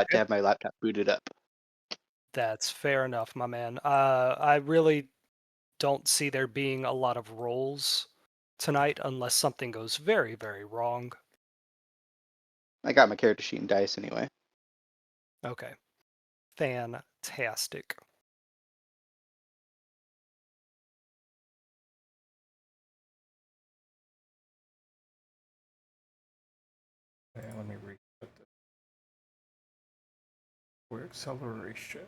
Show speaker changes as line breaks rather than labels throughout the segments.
to have my laptop booted up.
That's fair enough, my man. I really don't see there being a lot of rolls tonight unless something goes very, very wrong.
I got my character sheet and dice anyway.
Okay. Fantastic.
Okay, let me reset this. For acceleration.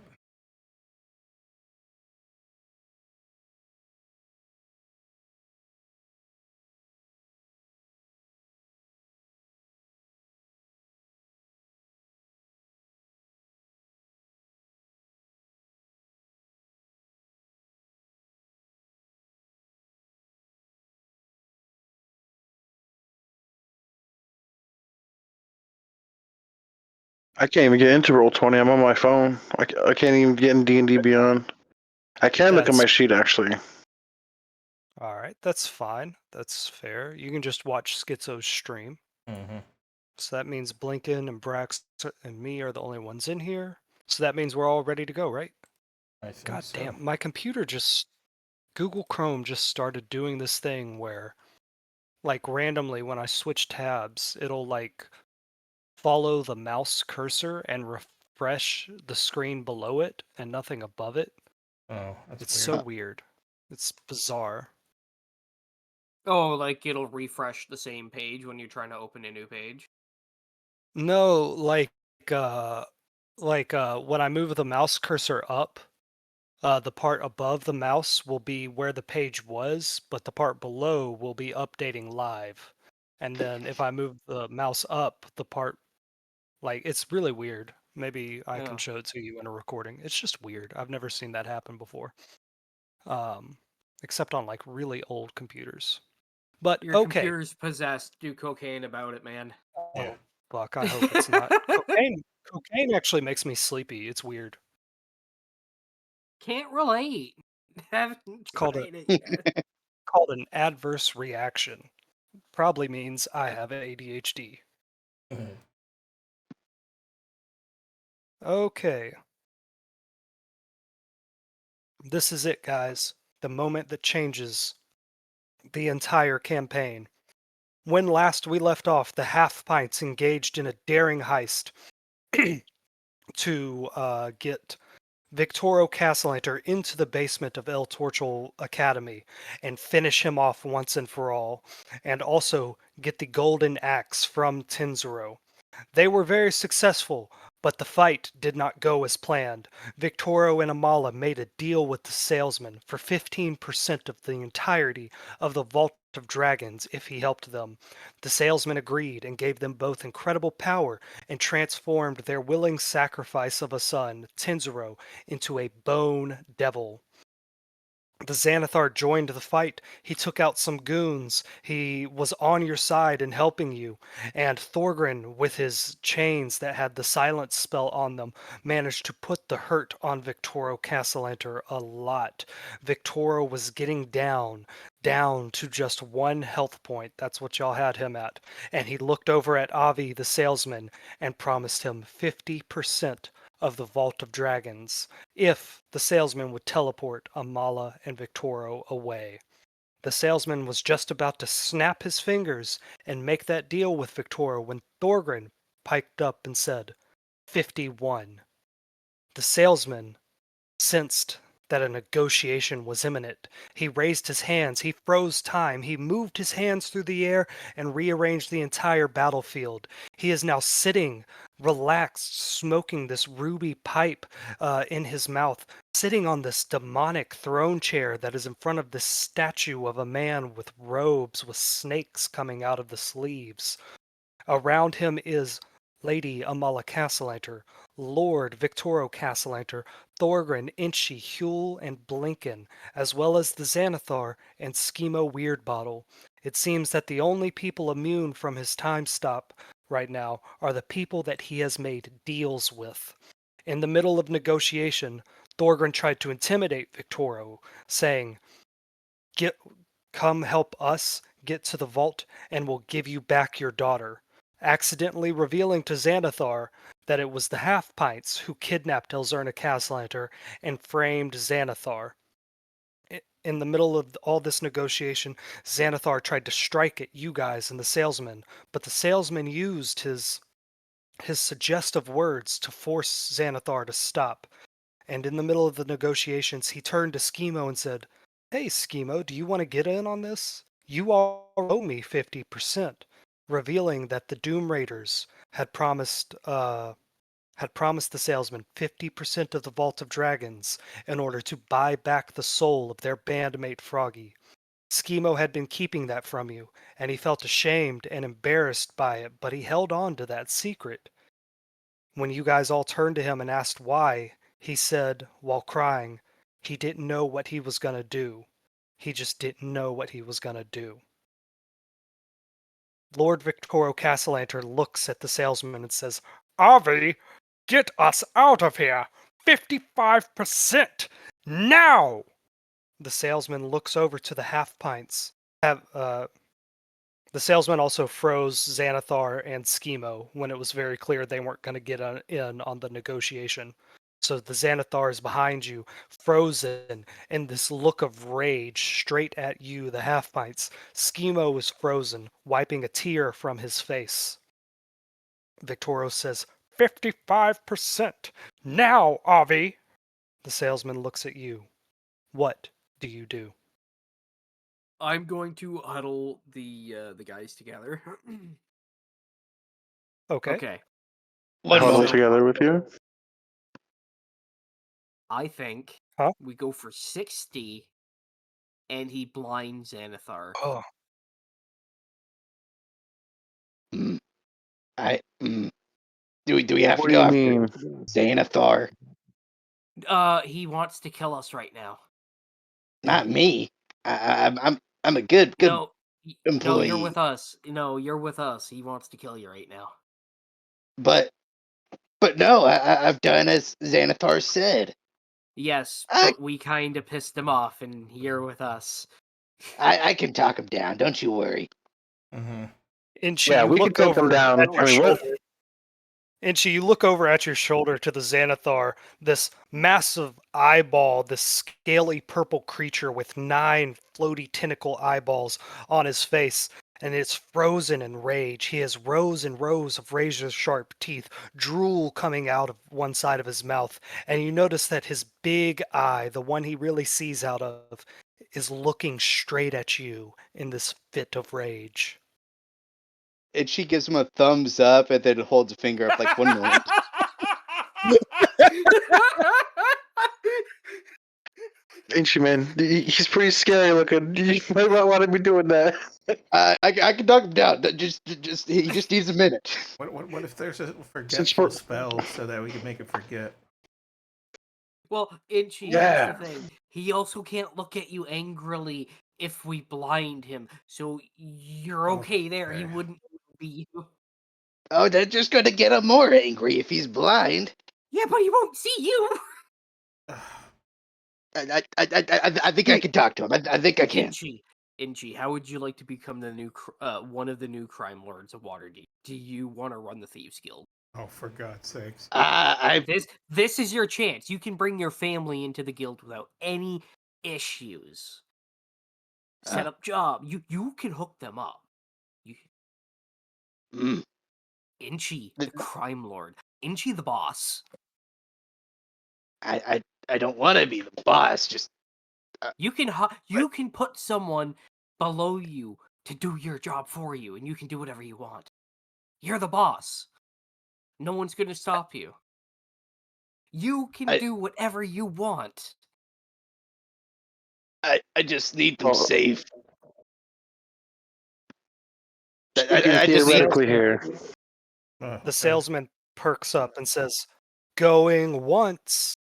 I can't even get into Roll20. I'm on my phone. I can't even get in D&D Beyond. I can look at
That's
my sheet, actually.
all right. That's fine. That's fair. You can just watch Schizo's stream.
Mm-hmm.
So that means Blinken and Brax and me are the only ones in here. So that means we're all ready to go, right?
I think
God
so.
damn, my computer just Google Chrome just started doing this thing where like randomly when I switch tabs, it'll like follow the mouse cursor and refresh the screen below it and nothing above it.
Oh, that's
It's
weird.
so weird. It's bizarre.
Oh, like it'll refresh the same page when you're trying to open a new page?
No, when I move the mouse cursor up, the part above the mouse will be where the page was, but the part below will be updating live. And then if I move the mouse up, the part like it's really weird. Maybe I can
Yeah.
show it to you in a recording. It's just weird. I've never seen that happen before. Um, except on like really old computers. But
Your
okay.
computer's possessed. Do cocaine about it, man.
Yeah.
Oh, fuck. I hope it's not. Cocaine actually makes me sleepy. It's weird.
Can't relate. Haven't
Called a
tried it yet.
called an adverse reaction. Probably means I have ADHD. Okay. This is it, guys. The moment that changes the entire campaign. When last we left off, the Half Pints engaged in a daring heist to get Victoro Castellanter into the basement of El Torchel Academy and finish him off once and for all, and also get the golden axe from Tenzuro. They were very successful, but the fight did not go as planned. Victoro and Amala made a deal with the salesman for 15% of the entirety of the Vault of Dragons if he helped them. The salesman agreed and gave them both incredible power and transformed their willing sacrifice of a son, Tenzuro, into a bone devil. The Xanathar joined the fight. He took out some goons. He was on your side and helping you. And Thorgrin, with his chains that had the silence spell on them, managed to put the hurt on Victoro Castellanter a lot. Victoro was getting down to just one health point. That's what y'all had him at. And he looked over at Avi, the salesman, and promised him 50% of the Vault of Dragons if the salesman would teleport Amala and Victoro away. The salesman was just about to snap his fingers and make that deal with Victoro when Thorgrin piped up and said, 51. The salesman sensed that a negotiation was imminent. He raised his hands, he froze time, he moved his hands through the air and rearranged the entire battlefield. He is now sitting, relaxed, smoking this ruby pipe in his mouth, sitting on this demonic throne chair that is in front of this statue of a man with robes with snakes coming out of the sleeves. Around him is Lady Amala Castellanter, Lord Victoro Castellanter, Thorgrin, Inchi, Huel, and Blinken, as well as the Xanathar and Schemo Weirdbottle. It seems that the only people immune from his time stop right now are the people that he has made deals with. In the middle of negotiation, Thorgrin tried to intimidate Victoro, saying, "Get, come help us get to the vault, and we'll give you back your daughter," accidentally revealing to Xanathar that it was the Half-Pints who kidnapped Elzerna Castellanter and framed Xanathar. In the middle of all this negotiation, Xanathar tried to strike at you guys and the salesman, but the salesman used his suggestive words to force Xanathar to stop. And in the middle of the negotiations, he turned to Schemo and said, "Hey, Schemo, do you want to get in on this? You all owe me 50%, revealing that the Doom Raiders had promised the salesman 50% of the Vault of Dragons in order to buy back the soul of their bandmate Froggy. Schemo had been keeping that from you, and he felt ashamed and embarrassed by it, but he held on to that secret. When you guys all turned to him and asked why, he said, while crying, he didn't know what he was gonna do. He just didn't know what he was gonna do." Lord Victoro Castellanter looks at the salesman and says, "Avi, get us out of here! 55%! Now!" The salesman looks over to the Half-Pints. The salesman also froze Xanathar and Schemo when it was very clear they weren't going to get in on the negotiation. So the Xanathar is behind you, frozen, in this look of rage straight at you, the Half-Pints. Schemo is frozen, wiping a tear from his face. Victoro says, 55%! Now, Avi! The salesman looks at you. What do you do?
I'm going to huddle the guys together.
Okay.
Okay.
One
Huddle
moment.
together with you.
I think
Huh?
we go for 60 and he blinds Xanathar.
Oh,
Mm, do we have
What
to
do
go
you
after
mean?
Xanathar?
He wants to kill us right now.
Not me. I'm a good
No, no, you're
employee.
with us. No, you're with us. He wants to kill you right now.
But no, I've done as Xanathar said.
Yes,
I
but we kind of pissed him off, and you're with us.
I can talk him down. Don't you worry.
Mm-hmm.
Inchi,
Yeah,
you
we can
look
take them
over
down.
at
I
your
mean, what?
shoulder. Inchi, you look over at your shoulder to the Xanathar, this massive eyeball, this scaly purple creature with 9 floaty tentacle eyeballs on his face, and it's frozen in rage. He has rows and rows of razor-sharp teeth, drool coming out of one side of his mouth, and you notice that his big eye, the one he really sees out of, is looking straight at you in this fit of rage.
And she gives him a thumbs up and then holds a finger up like 1 moment.
Ain't she, man? He's pretty scary looking. You might not want to be doing that.
I can talk him down. He just needs a minute.
What if there's a
Since
forgetful
we're
spell so that we can make it forget?
Well, Inchi, here's the thing. He also can't look at you angrily if we blind him, so you're okay there. He
Okay.
wouldn't be you.
Oh, they're just gonna get him more angry if he's blind.
Yeah, but he won't see you.
I think I can talk to him. I think I can.
Inchi, how would you like to become the new one of the new crime lords of Waterdeep? Do you want to run the Thieves Guild?
Oh, for God's sakes!
I
This is your chance. You can bring your family into the guild without any issues. Set up job. You can hook them up. You,
mm,
Inchi, the crime lord. Inchi, the boss.
I don't want to be the boss. Just
You can put someone below you to do your job for you, and you can do whatever you want. You're the boss. No one's gonna stop you. You can
I
do whatever you want.
I just need them
Oh,
safe.
speaking
I just need.
theoretically here.
Oh,
The
okay.
salesman perks up and says, "Going once."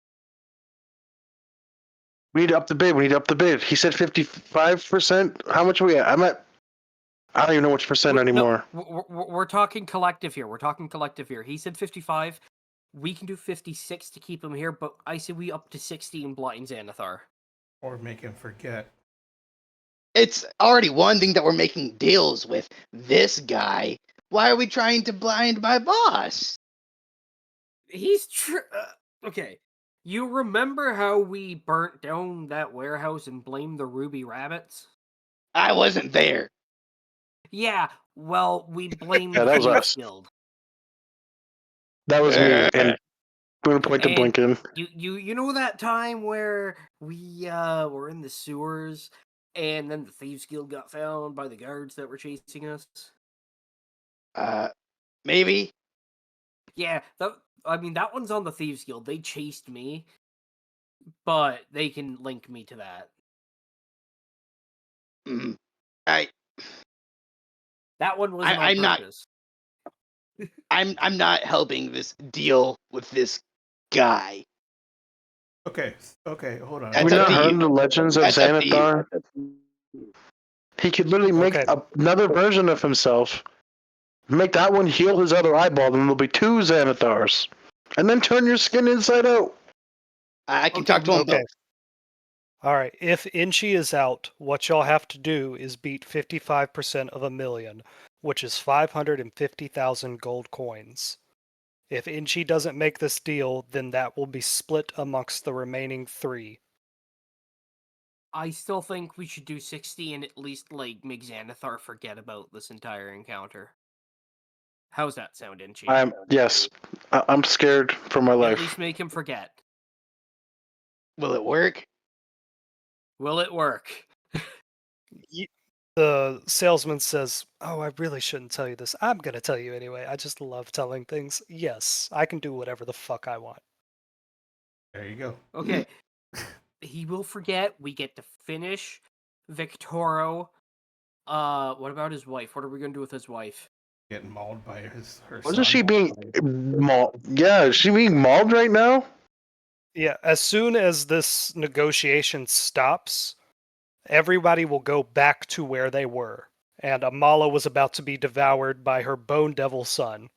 We need to up the bid. We need to up the bid. He said 55%. How much are we at? I don't even know which percent anymore.
We're talking collective here. He said 55. We can do 56 to keep him here, but I say we up to 60 and blind Xanathar.
Or make him forget.
It's already one thing that we're making deals with this guy. Why are we trying to blind my boss?
He's okay. You remember how we burnt down that warehouse and blamed the Ruby Rabbits?
I wasn't there.
Yeah, well, we blamed
Yeah,
the
that was
Thieves
us.
Guild.
That was me. And I'm gonna point to
And
Blinken.
you know that time where we were in the sewers and then the Thieves Guild got found by the guards that were chasing us?
Maybe.
Yeah, I mean that one's on the Thieves Guild. They chased me, but they can link me to that.
Mm, I
That one wasn't on
I'm not
purpose.
I'm not helping this deal with this guy.
Okay, hold on.
Have
That's
you
a
not
thief.
heard the legends of
That's a thief.
Xanathar? He could literally make
Okay.
another version of himself, make that one heal his other eyeball, then there'll be two Xanathars. And then turn your skin inside out.
I can
Okay,
talk to him
Okay.
both.
All right. If Inchi is out, what y'all have to do is beat 55% of a million, which is 550,000 gold coins. If Inchi doesn't make this deal, then that will be split amongst the remaining 3.
I still think we should do 60 and at least like make Xanathar forget about this entire encounter. How's that sound, Inchi?
I'm scared for my
At
life.
least make him forget.
Will it work?
Will it work?
The salesman says, "Oh, I really shouldn't tell you this. I'm going to tell you anyway. I just love telling things. Yes, I can do whatever the fuck I want."
There you go.
Okay. He will forget. We get to finish Victoro. What about his wife? What are we gonna do with his wife?
Getting mauled by her
Wasn't
son.
she being mauled? Yeah, is she being mauled right now?
Yeah, as soon as this negotiation stops, everybody will go back to where they were. And Amala was about to be devoured by her bone devil son.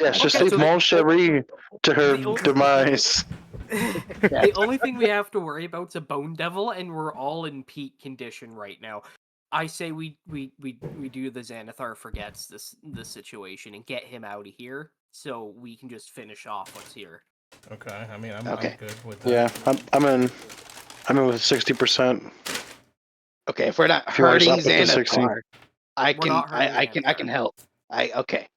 Yes, just
Okay,
leave
so
Mon Cherie to her
the o-
demise.
the only thing we have to worry about is a bone devil, and we're all in peak condition right now. I say we do the Xanathar forgets this situation and get him out of here, so we can just finish off what's here.
Okay, I mean, I'm
Okay.
good with that.
Yeah, I'm in with 60%.
Okay, if we're not
If you want us
hurting
up at the 60.
Xanathar, I
We're not hurting
I
Xanathar.
can help. Okay.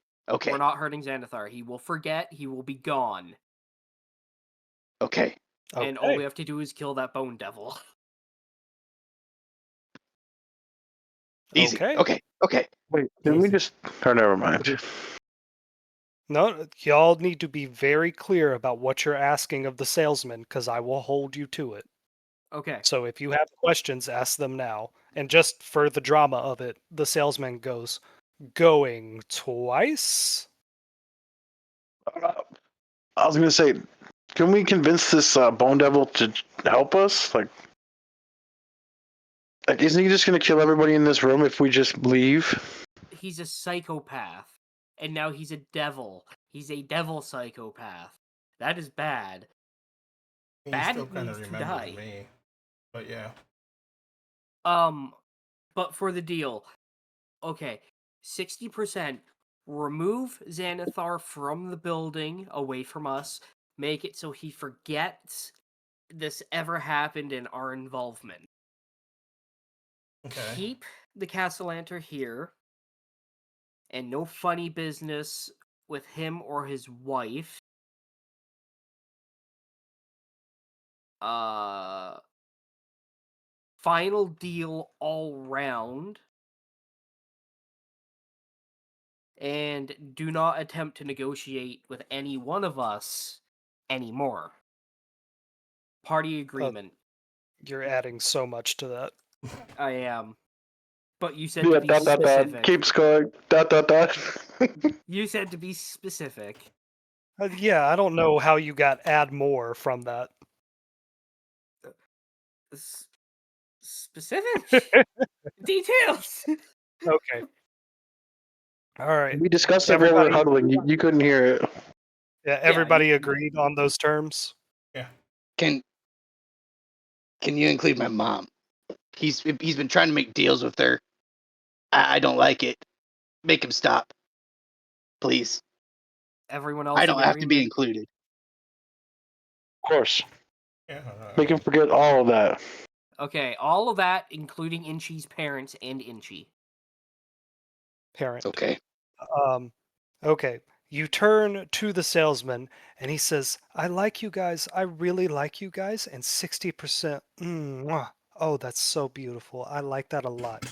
We're not hurting Xanathar. He will forget. He will be gone.
Okay.
And all we have to do is kill that bone devil.
Easy.
Okay.
Okay.
Wait, can we just... Oh, never mind.
No, y'all need to be very clear about what you're asking of the salesman, because I will hold you to it.
Okay.
So if you have questions, ask them now. And just for the drama of it, the salesman goes, "Going twice?"
I was gonna say, can we convince this Bone Devil to help us? Like, isn't he just gonna kill everybody in this room if we just leave?
He's a psychopath. And now he's a devil. He's a devil psychopath. That is bad.
He
Bad
still kind of
needs to
remembers
die.
me, but yeah.
But for the deal, okay, 60%. Remove Xanathar from the building, away from us. Make it so he forgets this ever happened in our involvement.
Okay.
Keep the Castellanter here, and no funny business with him or his wife. Final deal all round. And do not attempt to negotiate with any one of us anymore. Party agreement.
You're adding so much to that.
I am. But you said
Yeah,
to be
dot dot dot.
specific.
Keeps going. Dot dot dot.
You said to be specific.
Yeah, I don't know how you got add more from that.
Specific details.
Okay. All right.
We discussed it while we were huddling. You couldn't hear it.
Yeah, everybody agreed on those terms.
Yeah.
Can you include my mom? He's been trying to make deals with her. I don't like it. Make him stop. Please.
Everyone else
I
in
don't have to be
agreement?
included.
Of course.
Yeah.
Make him forget all of that.
Okay, all of that, including Inchi's parents and Inchi.
Parent.
It's okay.
Okay. You turn to the salesman and he says, I like you guys. I really like you guys. And 60%. Mwah. Oh, that's so beautiful. I like that a lot.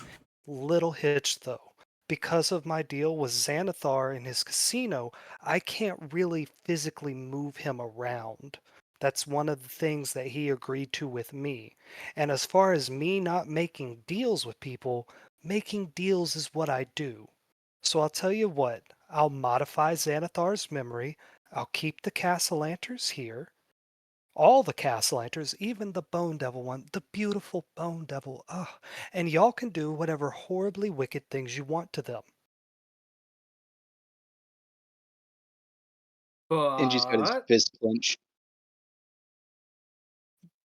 Little hitch though. Because of my deal with Xanathar in his casino, I can't really physically move him around. That's one of the things that he agreed to with me. And as far as me not making deals with people, making deals is what I do. So I'll tell you what, I'll modify Xanathar's memory, I'll keep the Castlanters here, all the Castlanters, even the Bone Devil one, the beautiful Bone Devil, and y'all can do whatever horribly wicked things you want to them.
Inji's got his
But
fist clenched.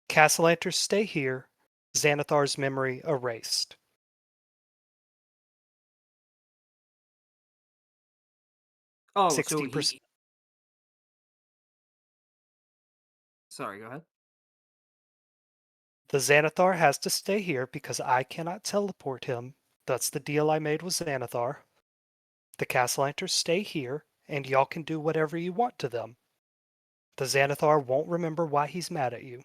Castlanters stay here, Xanathar's memory erased.
oh, so
60%.
he. Sorry, go ahead.
The Xanathar has to stay here because I cannot teleport him. That's the deal I made with Xanathar. The Castlanters stay here, and y'all can do whatever you want to them. The Xanathar won't remember why he's mad at you.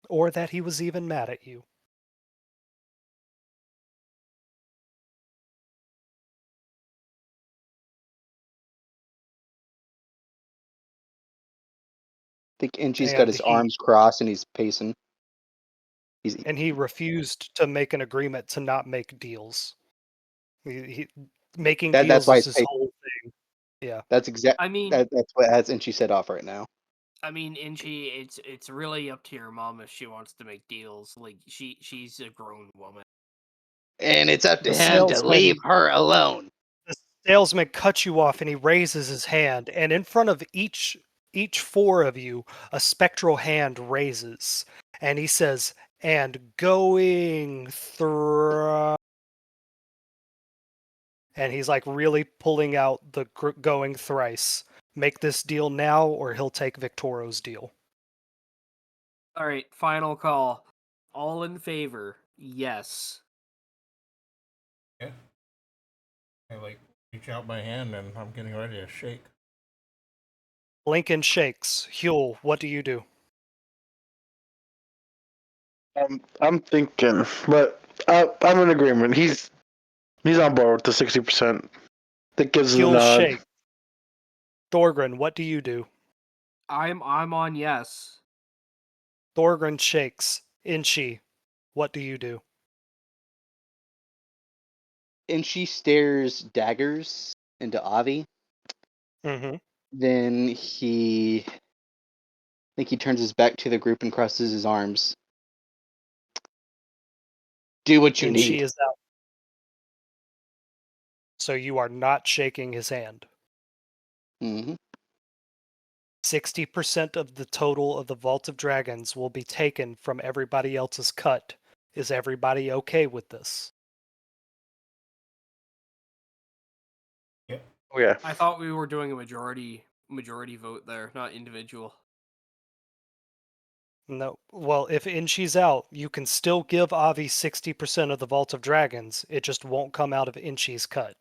Or that he was even mad at you.
I think Inji's got
And
his arms crossed and he's pacing.
he refused to make an agreement to not make deals. Making
That's
deals
why
is
he's
his
pacing.
whole thing. Yeah.
That's exact.
I mean,
That's what has Inchi set off right now.
Inchi, it's really up to your mom if she wants to make deals. Like she's a grown woman.
And it's up to
The
him to leave
salesman
her alone.
the salesman cuts you off and he raises his hand, and in front of each four of you, a spectral hand raises, and he says, and going through, and he's like really pulling out the going thrice. Make this deal now or he'll take Victoro's deal.
All right, final call. All in favor? Yes.
Yeah. I like reach out my hand and I'm getting ready to shake.
Lincoln shakes. Huel, what do you do?
I'm thinking, but I'm in agreement. He's on board with the 60%. That gives him the
Huel
nod.
shakes. Thorgren, what do you do?
I'm on yes.
Thorgren shakes. Inchi, what do you do?
Inchi stares daggers into Avi.
Mm-hmm.
Then I think he turns his back to the group and crosses his arms. Do what you
Inchi
need.
is out. So you are not shaking his hand.
Mm-hmm.
60% of the total of the Vault of Dragons will be taken from everybody else's cut. Is everybody okay with this?
Yeah.
Oh, yeah.
I thought we were doing a majority vote there, not individual.
No. Well, if Inchi's out, you can still give Avi 60% of the Vault of Dragons. It just won't come out of Inchi's cut.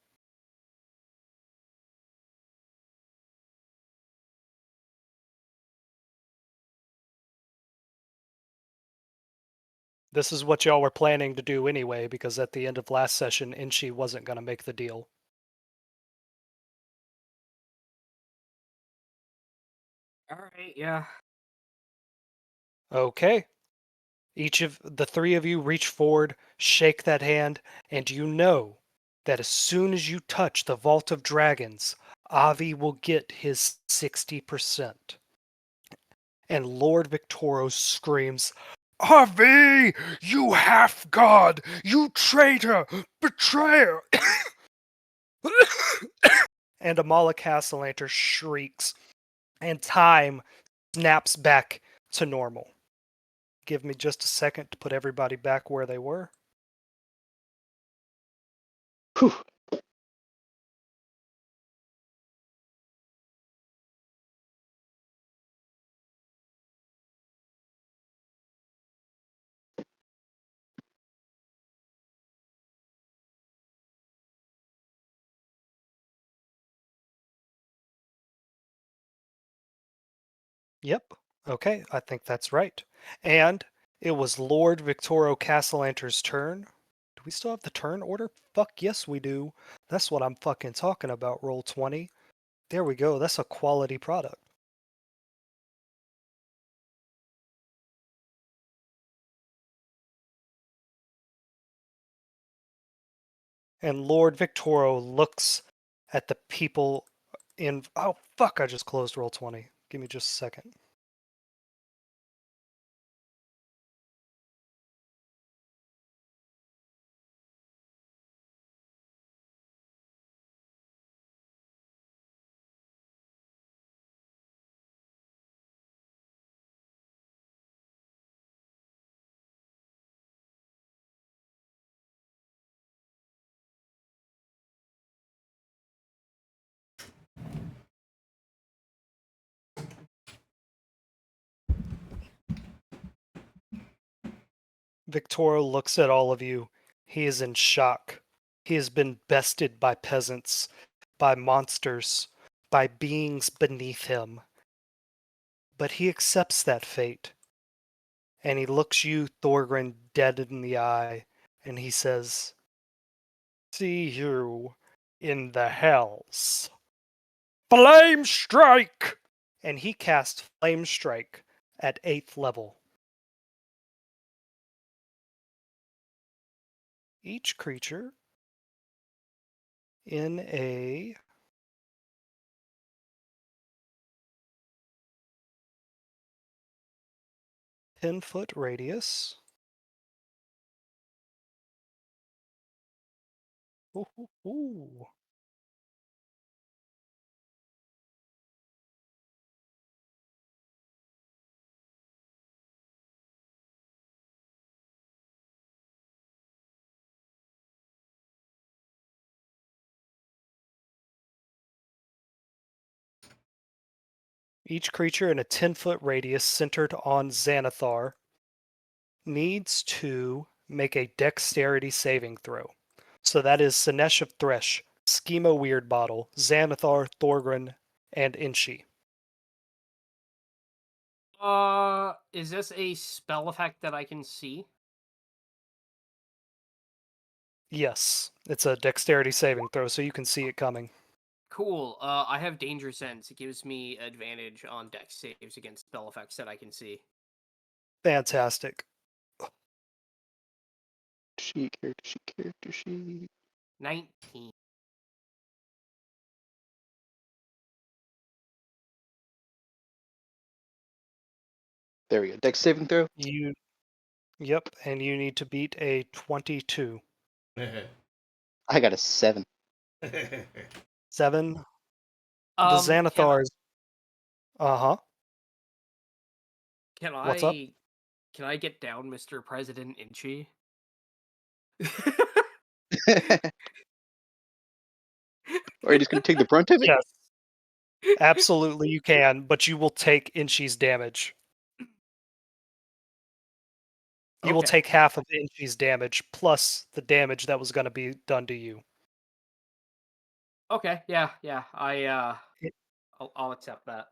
This is what y'all were planning to do anyway, because at the end of last session, Inchi wasn't going to make the deal.
All right, yeah.
Okay. Each of the three of you reach forward, shake that hand, and you know that as soon as you touch the Vault of Dragons, Avi will get his 60%. And Lord Victoros screams, Avi, you half-god, you traitor, betrayer! And Amala Castellanter shrieks, and time snaps back to normal. Give me just a second to put everybody back where they were.
Whew.
Yep. Okay, I think that's right. And it was Lord Victoro Castellanter's turn. Do we still have the turn order? Fuck yes, we do. That's what I'm fucking talking about, roll 20. There we go. That's a quality product. And Lord Victoro looks at the people in. Oh, fuck, I just closed roll 20. Give me just a second. Victoro looks at all of you. He is in shock. He has been bested by peasants, by monsters, by beings beneath him. But he accepts that fate. And he looks you, Thorgrin, dead in the eye, and he says, "See you in the hells. Flame Strike!" And he casts Flame Strike at 8th level. Each creature in a 10-foot radius. Ooh, ooh, ooh. Each creature in a 10-foot radius centered on Xanathar needs to make a dexterity saving throw. So that is Sinesh of Thresh, Schema Weird Bottle, Xanathar, Thorgrin, and Inchi.
Is this a spell effect that I can see?
Yes, it's a dexterity saving throw, so you can see it coming.
Cool. I have Danger Sense. It gives me advantage on dex saves against spell effects that I can see.
Fantastic.
Character sheet.
19.
There we go. Dex saving throw.
Yep, and you need to beat a 22.
I got a 7.
7. The
Can
Xanathars. Uh-huh.
can
What's up?
I get down, Mr. President Inchi?
Or are you just gonna take the brunt of it?
Yes, absolutely you can, but you will take Inchi's damage. You will
Okay.
take half of Inchi's damage plus the damage that was going to be done to you.
Okay. Yeah.
It-
I'll accept that.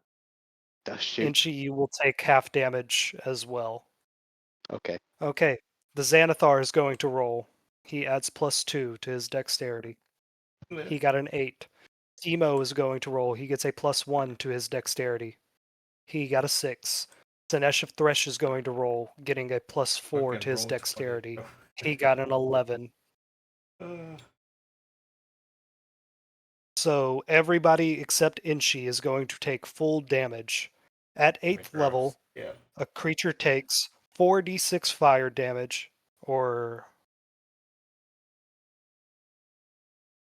Oh shoot.
Inchi, you will take half damage as well.
Okay.
Okay, the Xanathar is going to roll. He adds +2 to his dexterity. He got an 8. Timo is going to roll. He gets a +1 to his dexterity. He got a 6. Sinesh of Thresh is going to roll, getting a +4 to his
Fucking roll 20.
dexterity. He got an 11. So everybody except Inchi is going to take full damage. At 8th level,
Yeah.
a creature takes 4d6 fire damage, or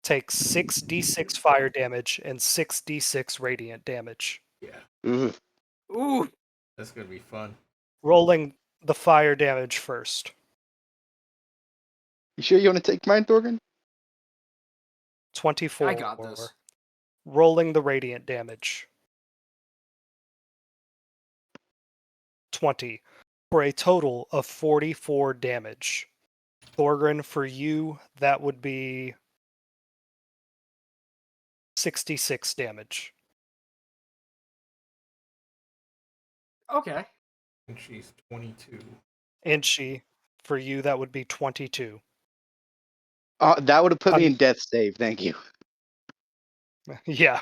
takes 6d6 fire damage and 6d6 radiant damage.
Yeah.
Mm.
Ooh.
That's gonna be fun.
Rolling the fire damage first.
You sure you want to take mine, Thorgan?
24.
I got this.
Rolling the radiant damage. 20. For a total of 44 damage. Thorgrin, for you, that would be 66 damage.
Okay.
And she's 22.
Inchi, for you, that would be 22.
That would have put me
Um,
in death save. Thank you.
Yeah,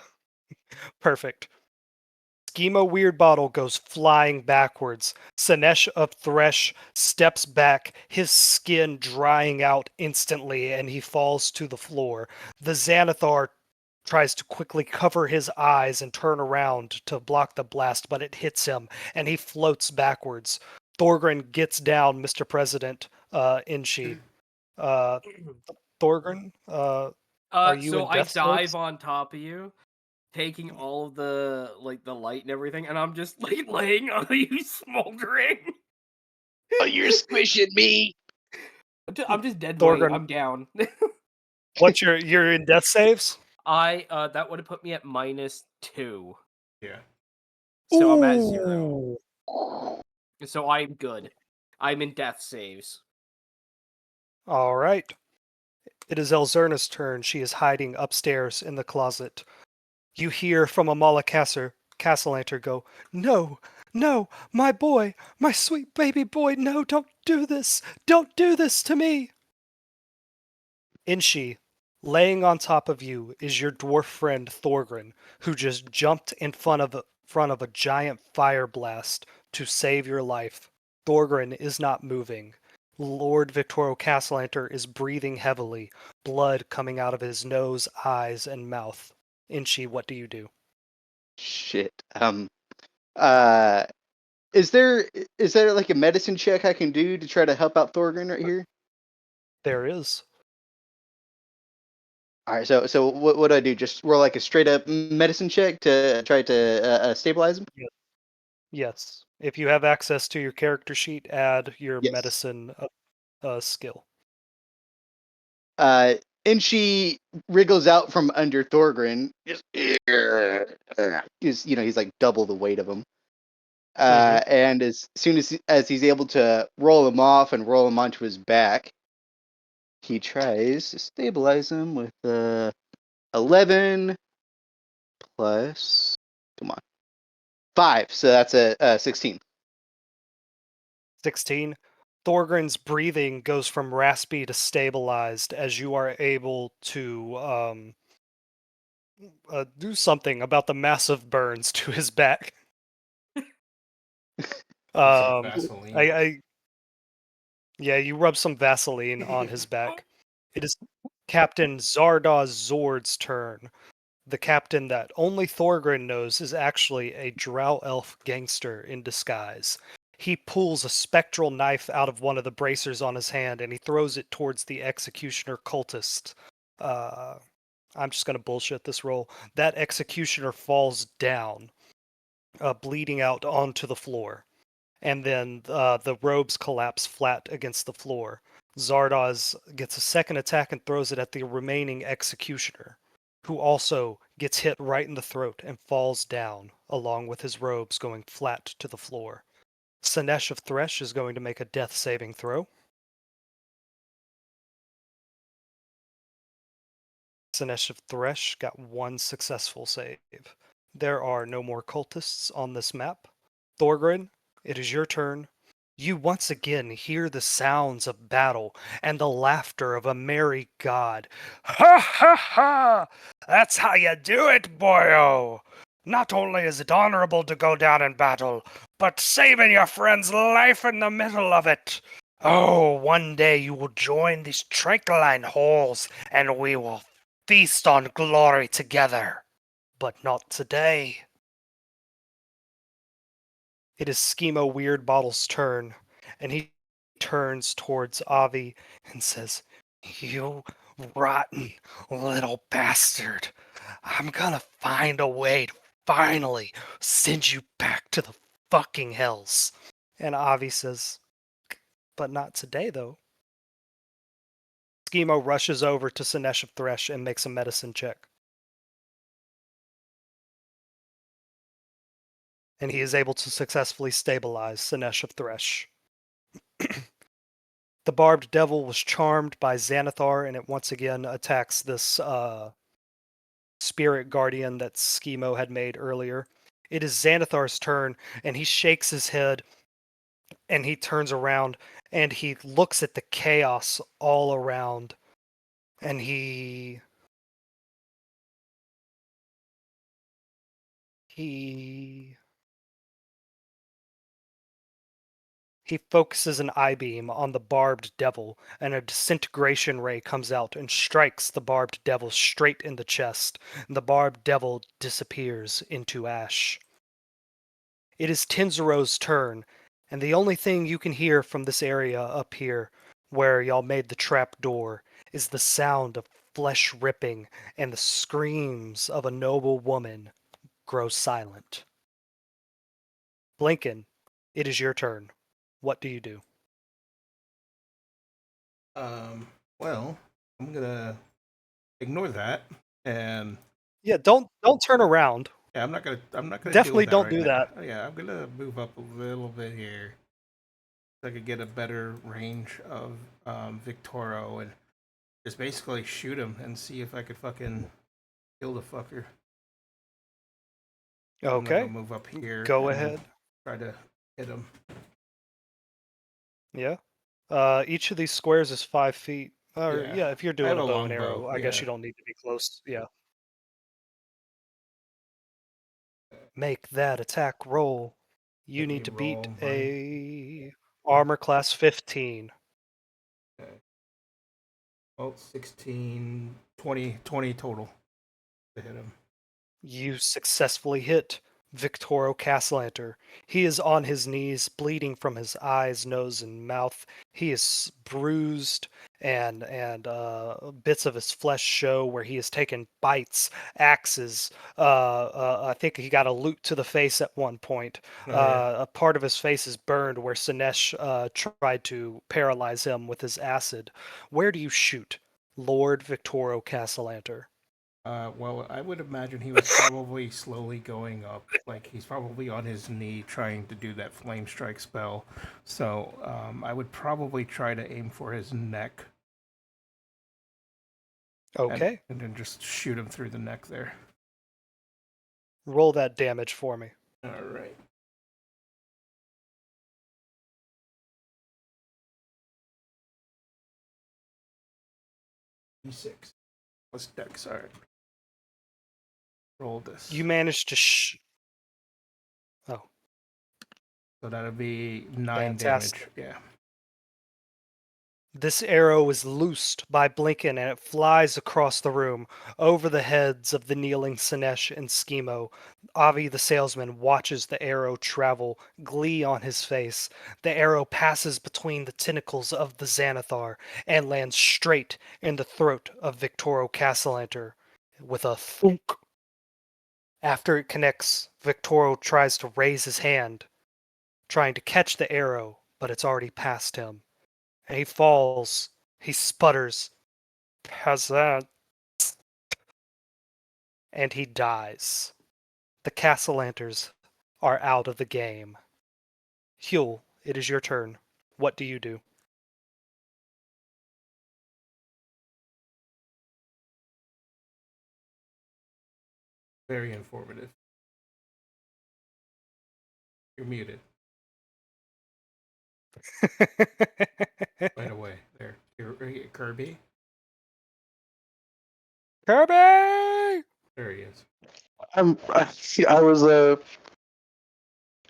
perfect. Schema Weird Bottle goes flying backwards. Sinesh of Thresh steps back, his skin drying out instantly, and he falls to the floor. The Xanathar tries to quickly cover his eyes and turn around to block the blast, but it hits him, and he floats backwards. Thorgrin gets down, Mr. President, Inchi. Uh, Thorgrin, are you
So
in
I
death
dive
saves?
on top of you, taking all of the the light and everything, and I'm just like laying on you, smoldering.
Oh, you're squishing me.
I'm just dead weight.
Thorgrin,
I'm down.
what's you're in death saves?
That would have put me at -2,
Yeah.
so I'm at 0.
Ooh.
So I'm good. I'm in death saves.
All right. It is Elzerna's turn. She is hiding upstairs in the closet. You hear from Amala Castellanter go, "No, no, my boy, my sweet baby boy, no, don't do this. Don't do this to me." Inshi, laying on top of you is your dwarf friend Thorgrin, who just jumped in front of a giant fire blast to save your life. Thorgrin is not moving. Lord Victoro Castellanter is breathing heavily, blood coming out of his nose, eyes, and mouth. Inchi, what do you do?
Shit. Uh, is there like a medicine check I can do to try to help out Thorgrin right here?
There is.
All right. So what do I do? Just roll like a straight up medicine check to try to stabilize him?
Yes. If you have access to your character sheet, add your
Yes.
medicine skill.
Uh, and she wriggles out from under Thorgrin. Just, he's like double the weight of him. And as soon as he's able to roll him off and roll him onto his back, he tries to stabilize him with 11 plus, come on, 5. So that's a 16.
16. Thorgrin's breathing goes from raspy to stabilized as you are able to do something about the massive burns to his back.
Some
Um,
Vaseline.
I yeah, you rub some Vaseline on his back. It is Captain Zardoz Zord's turn. The captain that only Thorgrin knows is actually a drow elf gangster in disguise. He pulls a spectral knife out of one of the bracers on his hand and he throws it towards the executioner cultist. Uh, I'm just going to bullshit this roll. That executioner falls down, bleeding out onto the floor. And then the robes collapse flat against the floor. Zardoz gets a second attack and throws it at the remaining executioner, who also gets hit right in the throat and falls down, along with his robes going flat to the floor. Sinesh of Thresh is going to make a death saving throw. Sinesh of Thresh got one successful save. There are no more cultists on this map. Thorgrin, it is your turn. You once again hear the sounds of battle and the laughter of a merry god. Ha ha ha! That's how you do it, boyo! Not only is it honorable to go down in battle, but saving your friend's life in the middle of it. Oh, one day you will join these Tranquiline halls, and we will feast on glory together. But not today. It is Schemo Weird Bottle's turn, and he turns towards Avi and says, "You rotten little bastard. I'm gonna find a way to finally send you back to the fucking hells." And Avi says, "But not today, though." Schemo rushes over to Sinesh of Thresh and makes a medicine check. And he is able to successfully stabilize Sinesh of Thresh. The Barbed Devil was charmed by Xanathar, and it once again attacks this spirit guardian that Schemo had made earlier. It is Xanathar's turn, and he shakes his head, and he turns around, and he looks at the chaos all around, and he focuses an I-beam on the barbed devil, and a disintegration ray comes out and strikes the barbed devil straight in the chest, and the barbed devil disappears into ash. It is Tenziro's turn, and the only thing you can hear from this area up here, where y'all made the trap door, is the sound of flesh ripping and the screams of a noble woman grow silent. Blinken, it is your turn. What do you do?
Well, I'm gonna ignore that, and
Yeah, don't turn around.
yeah, I'm not gonna deal
Definitely
with that
don't
right
do
now.
that.
Yeah, I'm gonna move up a little bit here so I could get a better range of Victoro and just basically shoot him and see if I could fucking kill the fucker. I'm gonna
Okay,
move up here
go
and
ahead.
try to hit him.
Yeah. Each of these squares is 5 feet. Or
Yeah,
yeah, if you're
I
doing
have
a
a
bow and
longbow.
arrow, I guess
Yeah,
you don't need to be close. Yeah. Make that attack roll. You
let me
need to beat
roll mine.
a armor class 15.
Okay. Well, 16, 20 total to hit him.
You successfully hit Victoro Castellanter. He is on his knees, bleeding from his eyes, nose, and mouth. He is bruised, and bits of his flesh show where he has taken bites, axes. I think he got a loot to the face at one point.
Oh yeah.
A part of his face is burned where Sinesh tried to paralyze him with his acid. Where do you shoot, Lord Victoro Castellanter?
Well, I would imagine he was probably slowly going up. Like he's probably on his knee trying to do that flame strike spell. So I would probably try to aim for his neck
Okay.
and then just shoot him through the neck there.
Roll that damage for me.
All right. D6 plus dex. All right. Roll this.
You managed to Oh,
So that'll be 9 damage.
fantastic.
Yeah.
This arrow is loosed by Blinken and it flies across the room over the heads of the kneeling Sinesh and Schemo. Avi the salesman watches the arrow travel, glee on his face. The arrow passes between the tentacles of the Xanathar and lands straight in the throat of Victoro Castellanter with a thunk. After it connects, Victoro tries to raise his hand, trying to catch the arrow, but it's already past him. And he falls. He sputters. Peasant. And he dies. The Castellanters are out of the game. Huel, it is your turn. What do you do?
Very informative. You're muted. Right away. There. Kirby.
Kirby!
There he is.
I was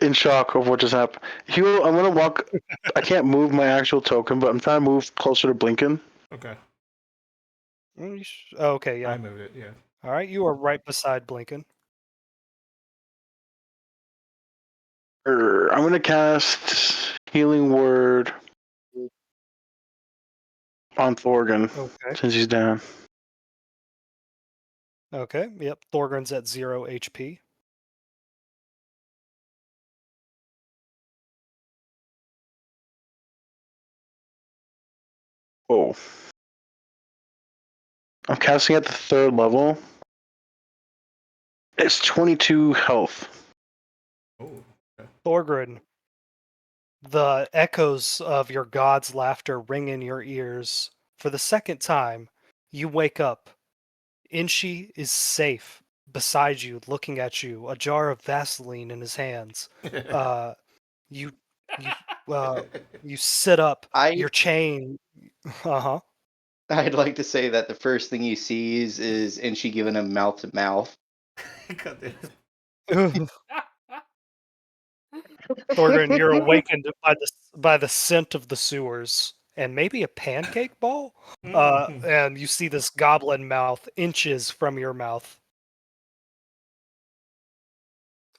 in shock of what just happened. Hugh, I'm gonna walk. I can't move my actual token, but I'm trying to move closer to Blinken.
Okay.
Okay, yeah.
I moved it. Yeah.
All right, you are right beside Blinken.
I'm gonna cast Healing Word on Thorgan
Okay.
since he's down.
Okay, yep. Thorgrim's at 0 HP.
Whoa. I'm casting at the 3rd level. It's 22 health.
Oh. Okay.
Thorgrim, the echoes of your god's laughter ring in your ears. For the second time, you wake up. Inshi is safe. beside you, looking at you, a jar of Vaseline in his hands. You you sit up, your chain. Uh-huh.
I'd like to say that the first thing he sees is Inchi giving him mouth to mouth.
God damn.
Thorgrim, you're awakened by the scent of the sewers and maybe a pancake ball. And you see this goblin mouth inches from your mouth.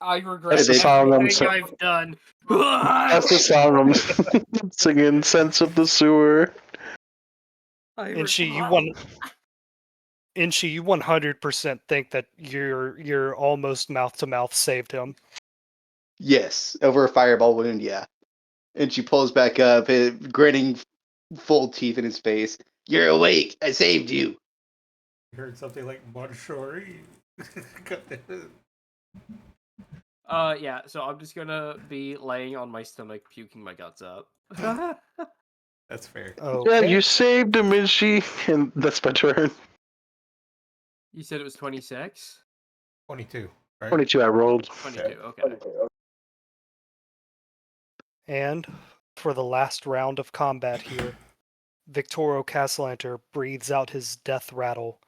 I regret
That's the song I'm
everything
singing.
I've done.
That's the song I'm singing. Sense of the sewer.
Inchi, you 100% think that your almost mouth to mouth saved him.
Yes, over a fireball wound, yeah. And she pulls back up, grinning full teeth in his face. You're awake. I saved you.
You heard something like Monshori. God damn it.
Yeah, so I'm just gonna be laying on my stomach, puking my guts up.
That's fair.
Yeah,
Okay.
you saved him, Inchi, and that's my turn.
You said it was 26?
22, right?
22 I rolled.
22, okay.
And for the last round of combat here, Victoro Castellanter breathes out his death rattle,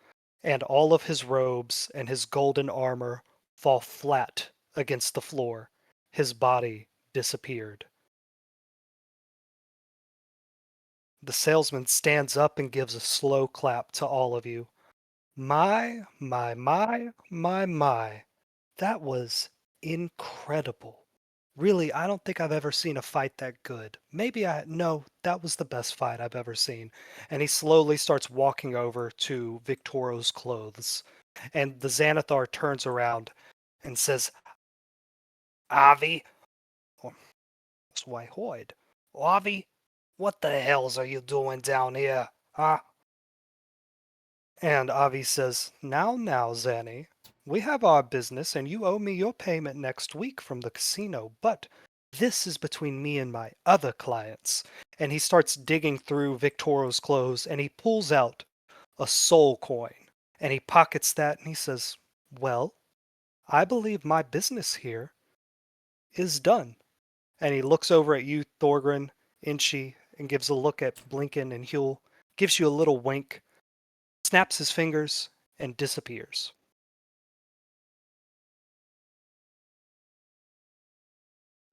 and all of his robes and his golden armor fall flat against the floor. His body disappeared. The salesman stands up and gives a slow clap to all of you. My. That was incredible. Really, I don't think I've ever seen a fight that good. No, that was the best fight I've ever seen. And he slowly starts walking over to Victoro's clothes. And the Xanathar turns around and says, Avi, or that's why Hoyd. Avi, what the hells are you doing down here, huh? And Avi says, Now, Zanny, we have our business and you owe me your payment next week from the casino, but this is between me and my other clients. And he starts digging through Victoro's clothes and he pulls out a soul coin and he pockets that and he says, Well, I believe my business here is done. And he looks over at you, Thorgrim, Inchi, and gives a look at Blinken and Huel, gives you a little wink, snaps his fingers, and disappears.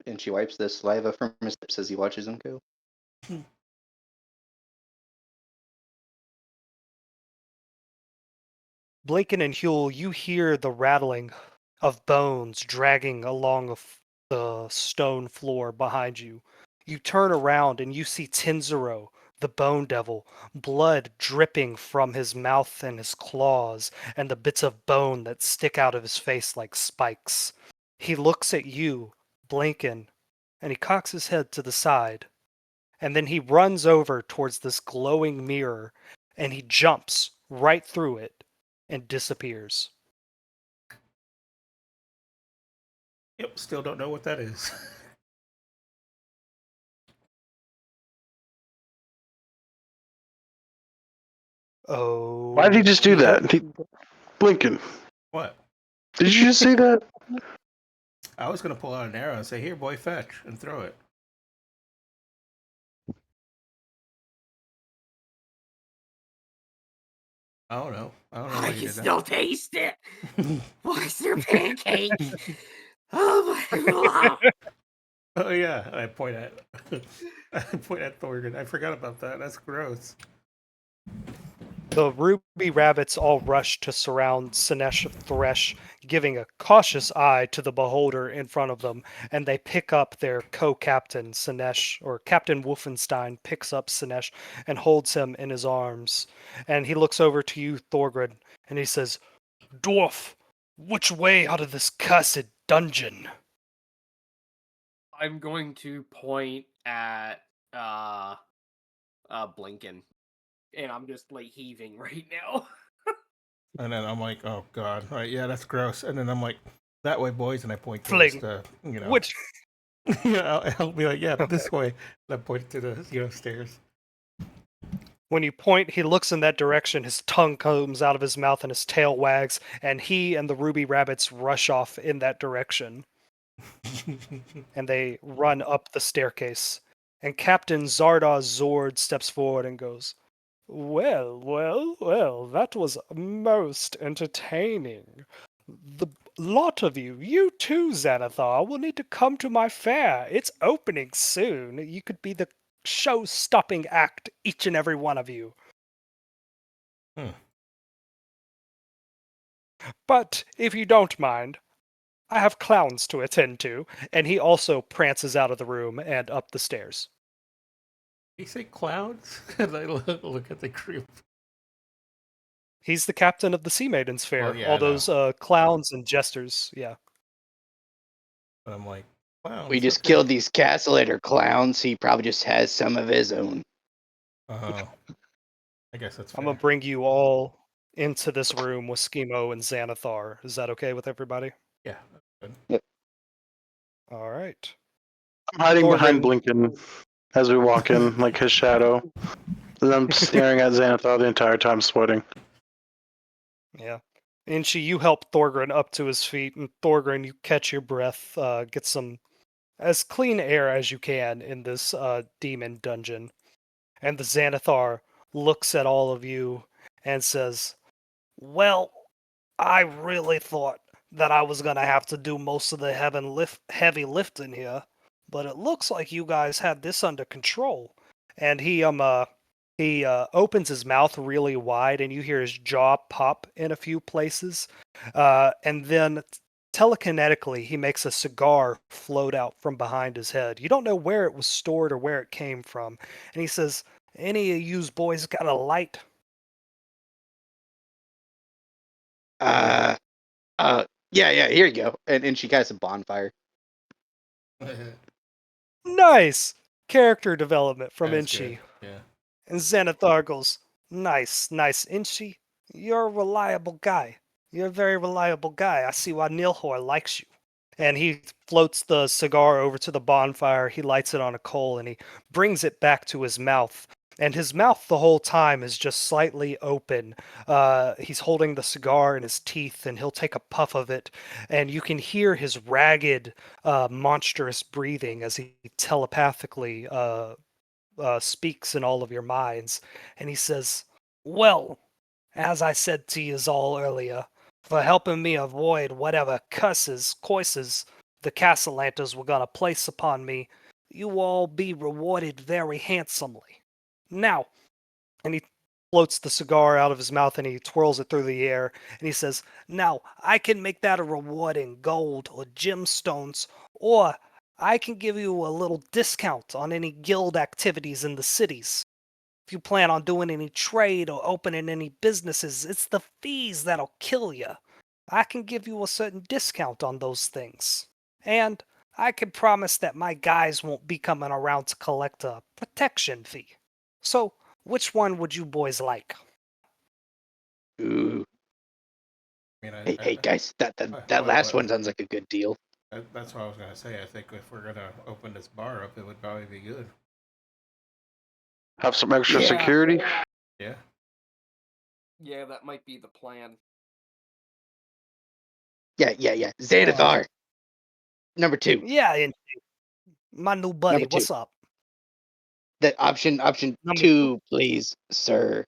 And she wipes the saliva from his lips as he watches him go.
Blinken and Huel, you hear the rattling of bones dragging along the stone floor behind you. You turn around and you see Tenzuro, the bone devil, blood dripping from his mouth and his claws, and the bits of bone that stick out of his face like spikes. He looks at you, Blinken, and he cocks his head to the side. And then he runs over towards this glowing mirror and he jumps right through it and disappears.
Yep, still don't know what that is.
Oh.
Why did he just do that? Blinken.
What?
Did you just see that?
I was gonna pull out an arrow and say, "Here, boy, fetch," and throw it. I don't know. I don't know why
I
you
can
did
still taste it. Why is there pancakes? Oh my god.
Oh yeah, I point at Thorgan. I forgot about that. That's gross.
The ruby rabbits all rush to surround Sinesh Thresh, giving a cautious eye to the beholder in front of them, and they pick up their co-captain, Sinesh, or Captain Wolfenstein picks up Sinesh and holds him in his arms. And he looks over to you, Thorgrid, and he says, Dwarf, which way out of this cursed dungeon?
I'm going to point at Blinken. And I'm just like heaving right now.
And then I'm like, "Oh god, right? Yeah, that's gross." And then I'm like, "That way, boys," and I point
Fling.
towards the,
Which?
I'll be like, "Yeah, this way." And I point to the, stairs.
When you point, he looks in that direction, his tongue comes out of his mouth and his tail wags, and he and the ruby rabbits rush off in that direction. And they run up the staircase. And Captain Zardoz Zord steps forward and goes, "Well, well, well, that was most entertaining. The lot of you too, Xanathar, will need to come to my fair. It's opening soon. You could be the show-stopping act, each and every one of you. But if you don't mind, I have clowns to attend to." And he also prances out of the room and up the stairs.
Did he say clouds? And I look at the group.
He's the captain of the Sea Maidens Fair.
Well, yeah,
all
I know.
those clowns and jesters, yeah.
But I'm like, clowns.
We just
okay.
killed these Castellator clowns. He probably just has some of his own.
Oh, I guess that's fair.
I'm gonna bring you all into this room with Schemo and Xanathar. Is that okay with everybody?
Yeah, that's
Yep.
All right.
I'm hiding behind
Thorgrim-
Blinken as we walk in, like his shadow. And I'm staring at Xanathar the entire time, sweating.
Yeah. Inchi, you help Thorgrim up to his feet, and Thorgrim, you catch your breath, get some as clean air as you can in this demon dungeon. And the Xanathar looks at all of you and says, "Well, I really thought that I was gonna have to do most of the heavy lifting here, but it looks like you guys had this under control." And he opens his mouth really wide, and you hear his jaw pop in a few places, and then telekinetically he makes a cigar float out from behind his head. You don't know where it was stored or where it came from, and he says, "Any of yous boys got a light?"
Yeah, here you go. And she casts a bonfire.
good.
Nice character development from
That's
Inchi.
good. Yeah.
And Xanathar goes, "Nice, nice, Inchi. You're a reliable guy. You're a very reliable guy. I see why Nilhor likes you." And he floats the cigar over to the bonfire. He lights it on a coal and he brings it back to his mouth. And his mouth the whole time is just slightly open. He's holding the cigar in his teeth, and he'll take a puff of it. And you can hear his ragged, monstrous breathing as he telepathically speaks in all of your minds. And he says, "Well, as I said to you all earlier, for helping me avoid whatever curses the Castellanters were gonna place upon me, you all be rewarded very handsomely. Now," and he floats the cigar out of his mouth and he twirls it through the air, and he says, "Now, I can make that a reward in gold or gemstones, or I can give you a little discount on any guild activities in the cities. If you plan on doing any trade or opening any businesses, it's the fees that'll kill you. I can give you a certain discount on those things. And I can promise that my guys won't be coming around to collect a protection fee. So, which one would you boys like?"
Ooh.
I mean,
Hey, guys, that
wait,
last
what?
one sounds like a good deal.
That's what I was gonna say. I think if we're gonna open this bar up, it would probably be good.
Have some extra
Yeah.
security.
Yeah.
Yeah, that might be the plan.
Yeah. Xanathar. Number 2.
Yeah, and my new buddy,
Number 2.
what's up?
That option
Number
2, please, sir.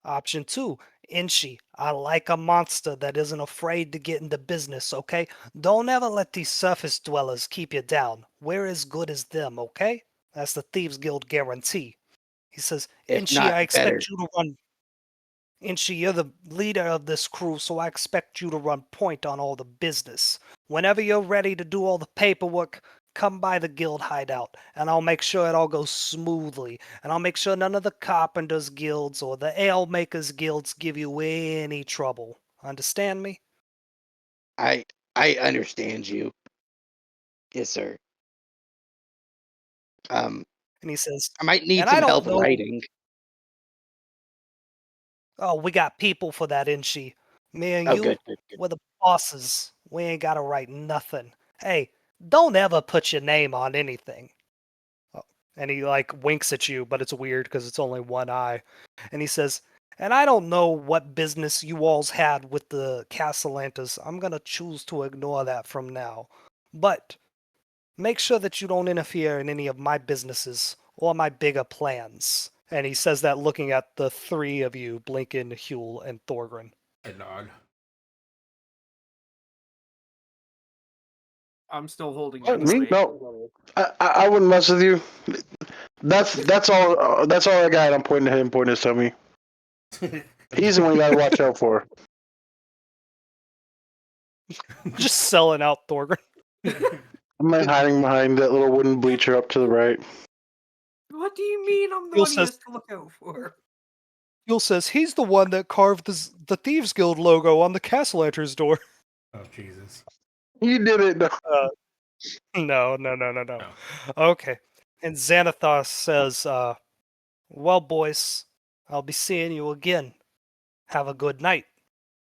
Option 2, Inchi. I like a monster that isn't afraid to get into business, okay? Don't ever let these surface dwellers keep you down. We're as good as them, okay? That's the Thieves Guild guarantee. He says,
If
"Inchi,
not
I
better.
expect you to run. Inchi, you're the leader of this crew, so I expect you to run point on all the business. Whenever you're ready to do all the paperwork, come by the guild hideout, and I'll make sure it all goes smoothly. And I'll make sure none of the carpenters' guilds or the ale makers' guilds give you any trouble. Understand me?"
I understand you. Yes, sir.
And he says,
I might need
"And I
some
don't
help
know."
writing.
"Oh, we got people for that, Inchi. Me and
Oh,
you,
good.
we're the bosses. We ain't gotta write nothing. Hey, don't ever put your name on anything." And he like winks at you, but it's weird because it's only one eye. And he says, "And I don't know what business you all's had with the Castellantas. I'm gonna choose to ignore that from now. But make sure that you don't interfere in any of my businesses or my bigger plans." And he says that looking at the three of you, Blinken, Huel, and Thorgren.
I nod.
I'm still holding
What,
my
me?
weight.
No, I wouldn't mess with you. That's all. That's all I got. I'm pointing to him, pointing his tummy. He's the one you gotta watch out for.
Just selling out Thorgren.
I'm like hiding behind that little wooden bleacher up to the right.
What do you mean I'm the
Huel
one he
says-
has to look out for?
Huel says he's the one that carved the Thieves Guild logo on the Castellanter's door.
Oh Jesus.
You did it.
No.
No.
Okay. And Xanathos says, well, boys, I'll be seeing you again. Have a good night.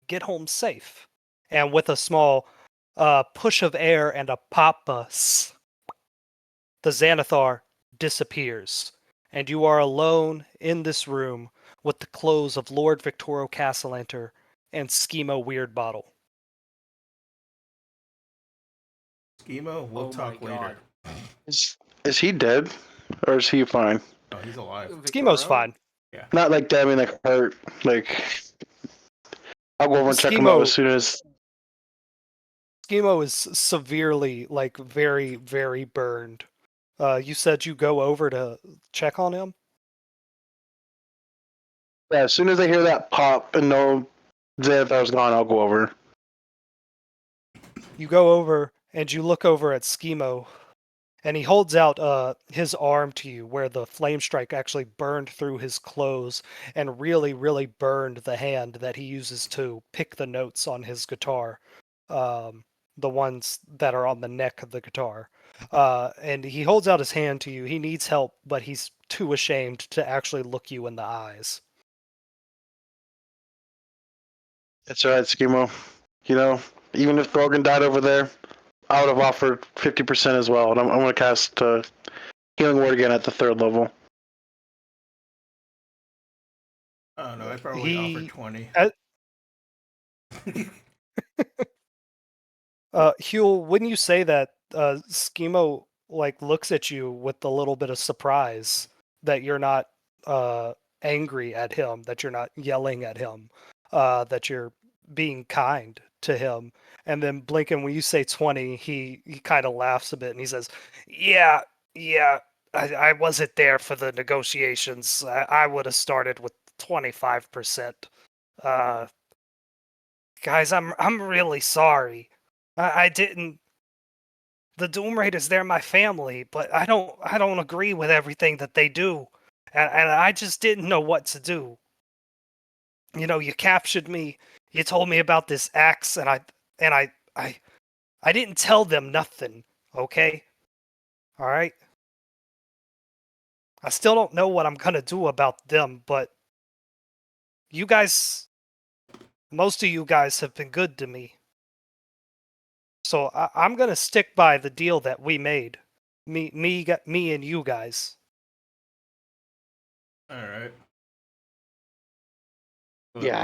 Get home safe. And with a small push of air and a pop-us, the Xanathar disappears. And you are alone in this room with the clothes of Lord Victoro Castellanter and Schemo Weirdbottle.
Schemo, we'll
Oh
talk
my
later.
God.
Is he dead, or is he fine?
Oh, he's alive.
Schemo's
Victoro?
fine.
Not like that. I mean, like hurt. Like I'll go over and check him out as soon as.
Schemo is severely, like, very, very burned. You said you go over to check on him?
Yeah, as soon as I hear that pop and know Xanthar's gone, I'll go over.
You go over and you look over at Schemo, and he holds out his arm to you where the flame strike actually burned through his clothes and really, really burned the hand that he uses to pick the notes on his guitar. The ones that are on the neck of the guitar. And he holds out his hand to you. He needs help, but he's too ashamed to actually look you in the eyes.
It's alright, Schemo. You know, even if Brogan died over there, I would have offered 50% as well. And I'm going to cast Healing Word again at the 3rd level.
Oh no, I probably offered 20.
Huel, wouldn't you say that Schemo like looks at you with a little bit of surprise that you're not angry at him, that you're not yelling at him, that you're being kind to him? And then Blinken, when you say 20, he kind of laughs a bit and he says, "Yeah, I wasn't there for the negotiations. I would have started with 25%. Guys, I'm really sorry. I didn't. The Doom Raiders, they're my family, but I don't agree with everything that they do, and I just didn't know what to do. You know, you captured me. You told me about this axe, and I didn't tell them nothing. Okay, all right. I still don't know what I'm gonna do about them, but you guys, most of you guys have been good to me. So I'm gonna stick by the deal that we made, me and you guys.
All right.
Yeah,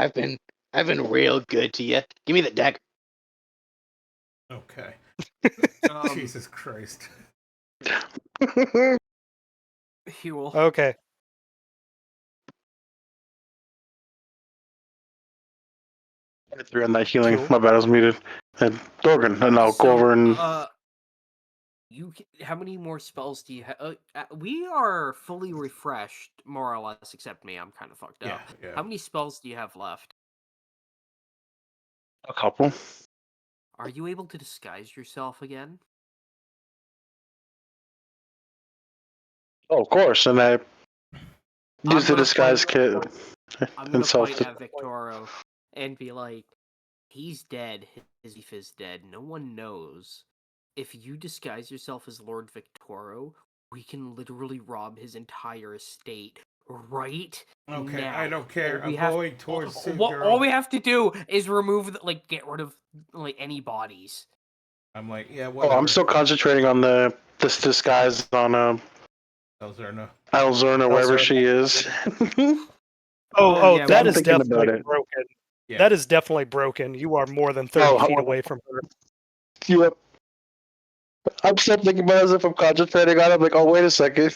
I've been real good to you. Give me the deck.
Okay.
Um,
Jesus Christ.
Huel.
Okay.
I 3 on that healing.
Cool.
My bad, I was muted. And Dorgan, and I'll go over and.
How many more spells do you have? We are fully refreshed, more or less, except me. I'm kind of fucked up.
Yeah.
How many spells do you have left?
A couple.
Are you able to disguise yourself again?
Oh, of course. And I use the
gonna
disguise
point-
kit.
I'm
And
gonna
self.
point at Victoro and be like, he's dead. His beef is dead. No one knows. If you disguise yourself as Lord Victoro, we can literally rob his entire estate right
Okay,
now.
I don't care.
We
I'm
have-
going towards Sid
All
Girl.
we have to do is remove, get rid of, any bodies.
I'm like, yeah,
Oh,
whatever.
I'm still concentrating on this disguise on
Elzerna.
Alzerna, wherever
Elzerna.
she is.
Oh,
yeah,
that
I'm
is
thinking
definitely
about it.
broken.
Yeah.
That is definitely broken. You are more than 30 feet
Oh,
away from her.
yep. I'm still thinking about it as if I'm concentrating on it. I'm like, oh, wait a second.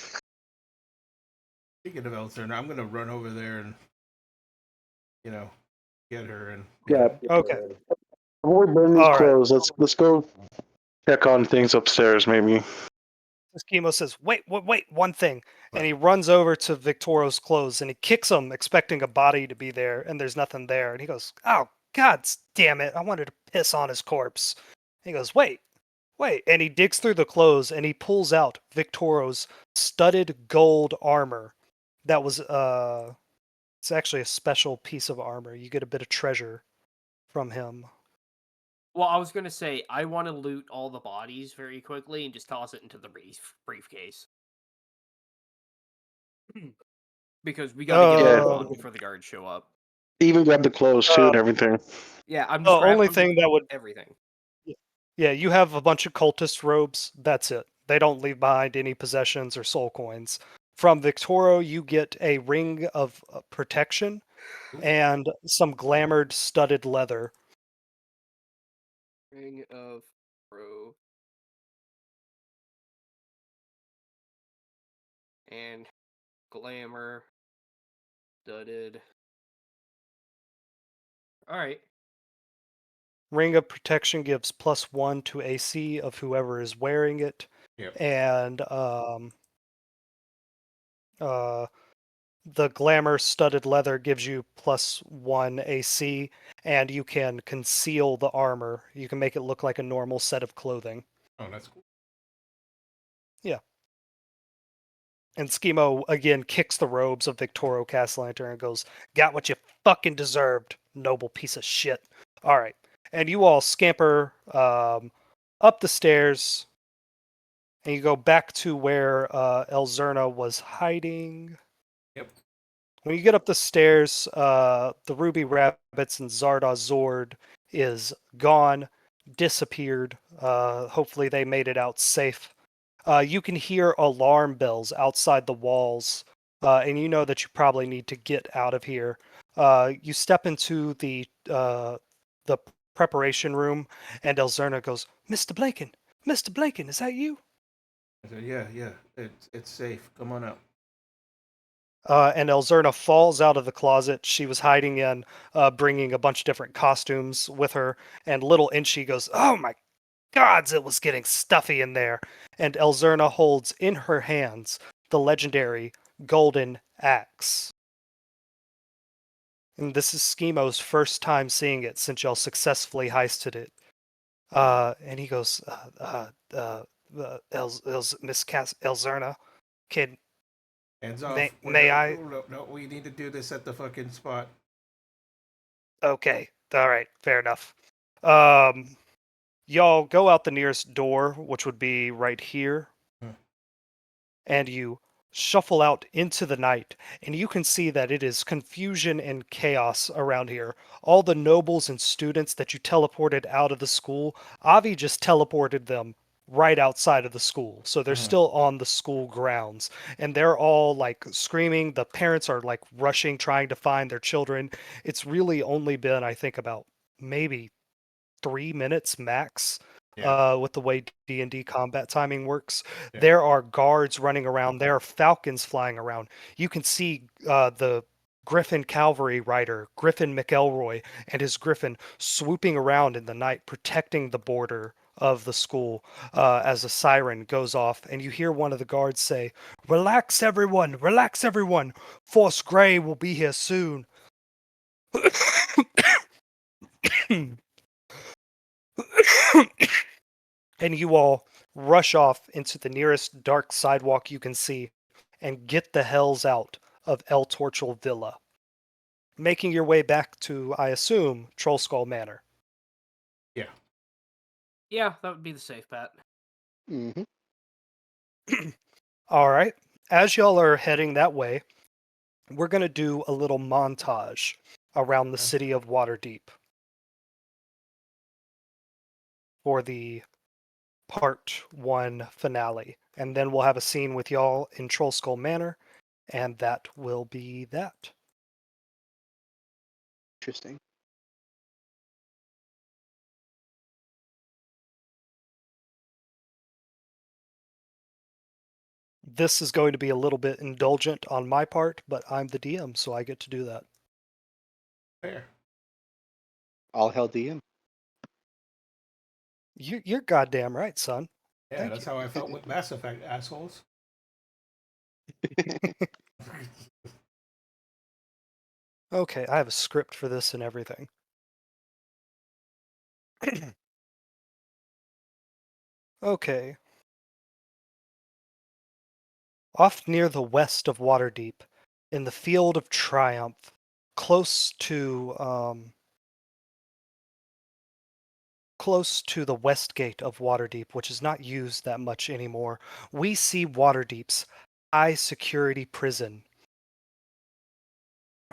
Speaking of Elzerna, I'm gonna run over there and get her and
Yeah.
Okay.
Before we burn these
All right.
clothes, let's go check on things upstairs, maybe.
Schemo says, wait, one thing. And he runs over to Victoro's clothes and he kicks him, expecting a body to be there, and there's nothing there. And he goes, oh, God damn it. I wanted to piss on his corpse. He goes, wait. And he digs through the clothes and he pulls out Victoro's studded gold armor. That was, it's actually a special piece of armor. You get a bit of treasure from him.
Well, I was gonna say I want to loot all the bodies very quickly and just toss it into the briefcase because we got to get
Yeah.
it
Uh,
on before the guards show up.
Even grab the clothes, too, and everything.
Yeah, I'm
the
just
only
grabbing
thing that would
everything.
Yeah, you have a bunch of cultist robes. That's it. They don't leave behind any possessions or soul coins. From Victoro, you get a ring of protection and some glamored studded leather.
Ring of Pro and glamour studded. All right.
Ring of protection gives +1 to AC of whoever is wearing it,
Yep.
and the glamour studded leather gives you +1 AC, and you can conceal the armor. You can make it look like a normal set of clothing.
Oh, that's cool.
And Schemo again kicks the robes of Victoro Castellanter and goes, got what you fucking deserved, noble piece of shit. All right. And you all scamper up the stairs, and you go back to where Elzerna was hiding.
Yep.
When you get up the stairs, the Ruby Rabbits and Zardoz Zord is gone, disappeared. Hopefully they made it out safe. You can hear alarm bells outside the walls, and you know that you probably need to get out of here. You step into the preparation room, and Elzerna goes, Mr. Blaken, is that you?
I said, yeah. It's safe. Come on up.
And Elzerna falls out of the closet she was hiding in, bringing a bunch of different costumes with her. And little Inchi goes, oh my gods, it was getting stuffy in there. And Elzerna holds in her hands the legendary golden axe. And this is Schemo's first time seeing it since y'all successfully heisted it. And he goes, Miss Elzerna, can
Hands off.
may I?
No, we need to do this at the fucking spot.
Okay, all right, fair enough. Y'all go out the nearest door, which would be right here, and you shuffle out into the night, and you can see that it is confusion and chaos around here. All the nobles and students that you teleported out of the school, Avi just teleported them right outside of the school. So they're still on the school grounds, and they're all like screaming. The parents are like rushing, trying to find their children. It's really only been, I think, about maybe 3 minutes max.
Yeah.
With the way D&D combat timing works,
Yeah.
there are guards running around. There are falcons flying around. You can see the Griffin cavalry rider, Griffin McElroy, and his Griffin swooping around in the night, protecting the border of the school as a siren goes off. And you hear one of the guards say, relax, everyone. Force Grey will be here soon. And you all rush off into the nearest dark sidewalk you can see and get the hells out of El Torchel Villa, making your way back to, I assume, Trollskull Manor.
Yeah.
Yeah, that would be the safe bet.
Mm-hmm.
All right. As y'all are heading that way, we're going to do a little montage around the city of Waterdeep for the part 1 finale. And then we'll have a scene with y'all in Troll Skull Manor, and that will be that.
Interesting.
This is going to be a little bit indulgent on my part, but I'm the DM, so I get to do that.
Fair.
All hell DM.
You're goddamn right, son.
Yeah,
Thank
that's
you.
how I felt with Mass Effect, assholes.
Okay, I have a script for this and everything. Okay. Off near the west of Waterdeep, in the Field of Triumph, close to the west gate of Waterdeep, which is not used that much anymore, we see Waterdeep's high security prison.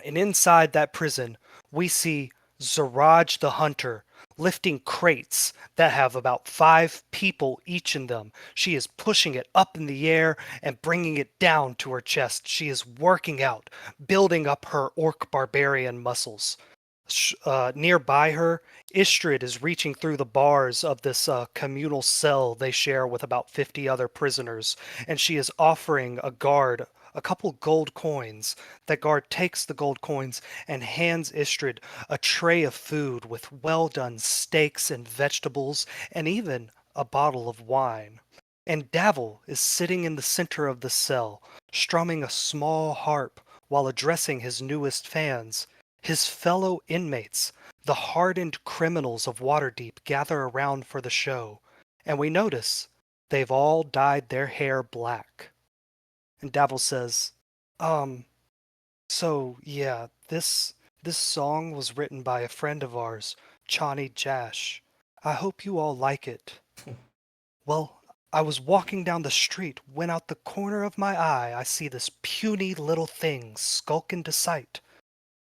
And inside that prison, we see Zaraj the Hunter lifting crates that have about 5 people each in them. She is pushing it up in the air and bringing it down to her chest. She is working out, building up her orc barbarian muscles. Nearby her, Istrid is reaching through the bars of this communal cell they share with about 50 other prisoners, and she is offering a guard a couple gold coins. That guard takes the gold coins and hands Istrid a tray of food with well done steaks and vegetables, and even a bottle of wine. And Davil is sitting in the center of the cell, strumming a small harp while addressing his newest fans. His fellow inmates, the hardened criminals of Waterdeep, gather around for the show, and we notice they've all dyed their hair black. And Davil says, so yeah, this song was written by a friend of ours, Chani Jash. I hope you all like it. Well, I was walking down the street when out the corner of my eye I see this puny little thing skulk into sight.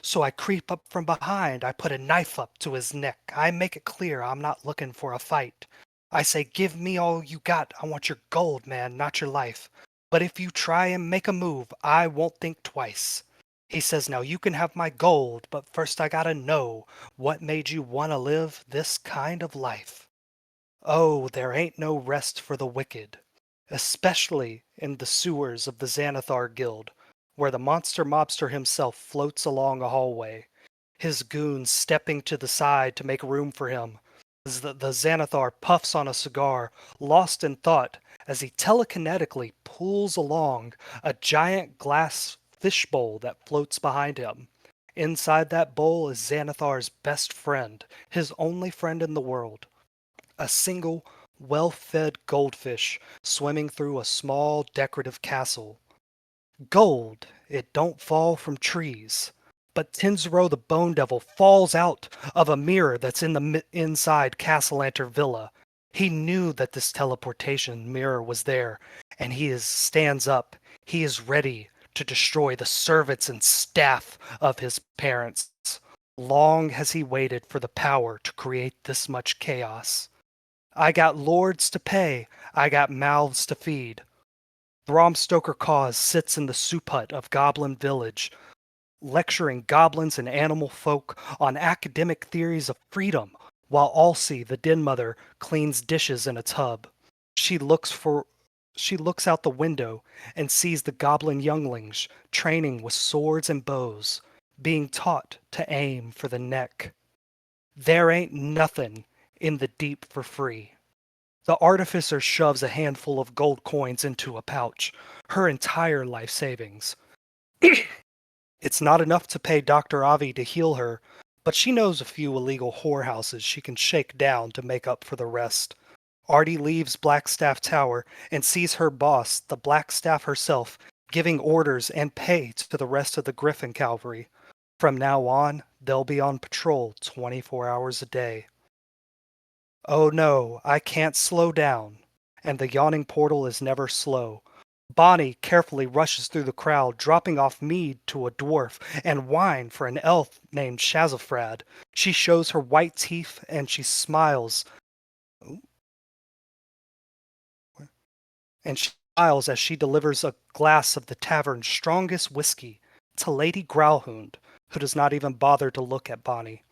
So I creep up from behind, I put a knife up to his neck. I make it clear I'm not looking for a fight. I say, give me all you got, I want your gold, man, not your life. But if you try and make a move, I won't think twice. He says, now you can have my gold, but first I gotta know what made you wanna live this kind of life. Oh, there ain't no rest for the wicked, especially in the sewers of the Xanathar Guild, where the monster mobster himself floats along a hallway, his goons stepping to the side to make room for him. As the Xanathar puffs on a cigar, lost in thought, as he telekinetically pulls along a giant glass fishbowl that floats behind him. Inside that bowl is Xanathar's best friend, his only friend in the world. A single, well-fed goldfish swimming through a small decorative castle. Gold, it don't fall from trees. But Tenzero the Bone Devil falls out of a mirror that's in the inside Castellanter Villa. He knew that this teleportation mirror was there, and stands up. He is ready to destroy the servants and staff of his parents. Long has he waited for the power to create this much chaos. I got lords to pay, I got mouths to feed. Bram Stoker Cause sits in the soup hut of Goblin Village, lecturing goblins and animal folk on academic theories of freedom, while Alcy, the Den Mother, cleans dishes in a tub. She looks out the window and sees the goblin younglings training with swords and bows, being taught to aim for the neck. There ain't nothing in the deep for free. The artificer shoves a handful of gold coins into a pouch, her entire life savings. It's not enough to pay Dr. Avi to heal her, but she knows a few illegal whorehouses she can shake down to make up for the rest. Artie leaves Blackstaff Tower and sees her boss, the Blackstaff herself, giving orders and pay to the rest of the Griffin Cavalry. From now on, they'll be on patrol 24 hours a day. Oh no, I can't slow down. And the yawning portal is never slow. Bonnie carefully rushes through the crowd, dropping off mead to a dwarf and wine for an elf named Shazafrad. She shows her white teeth and she smiles. and she smiles as she delivers a glass of the tavern's strongest whiskey to Lady Growlhound, who does not even bother to look at Bonnie.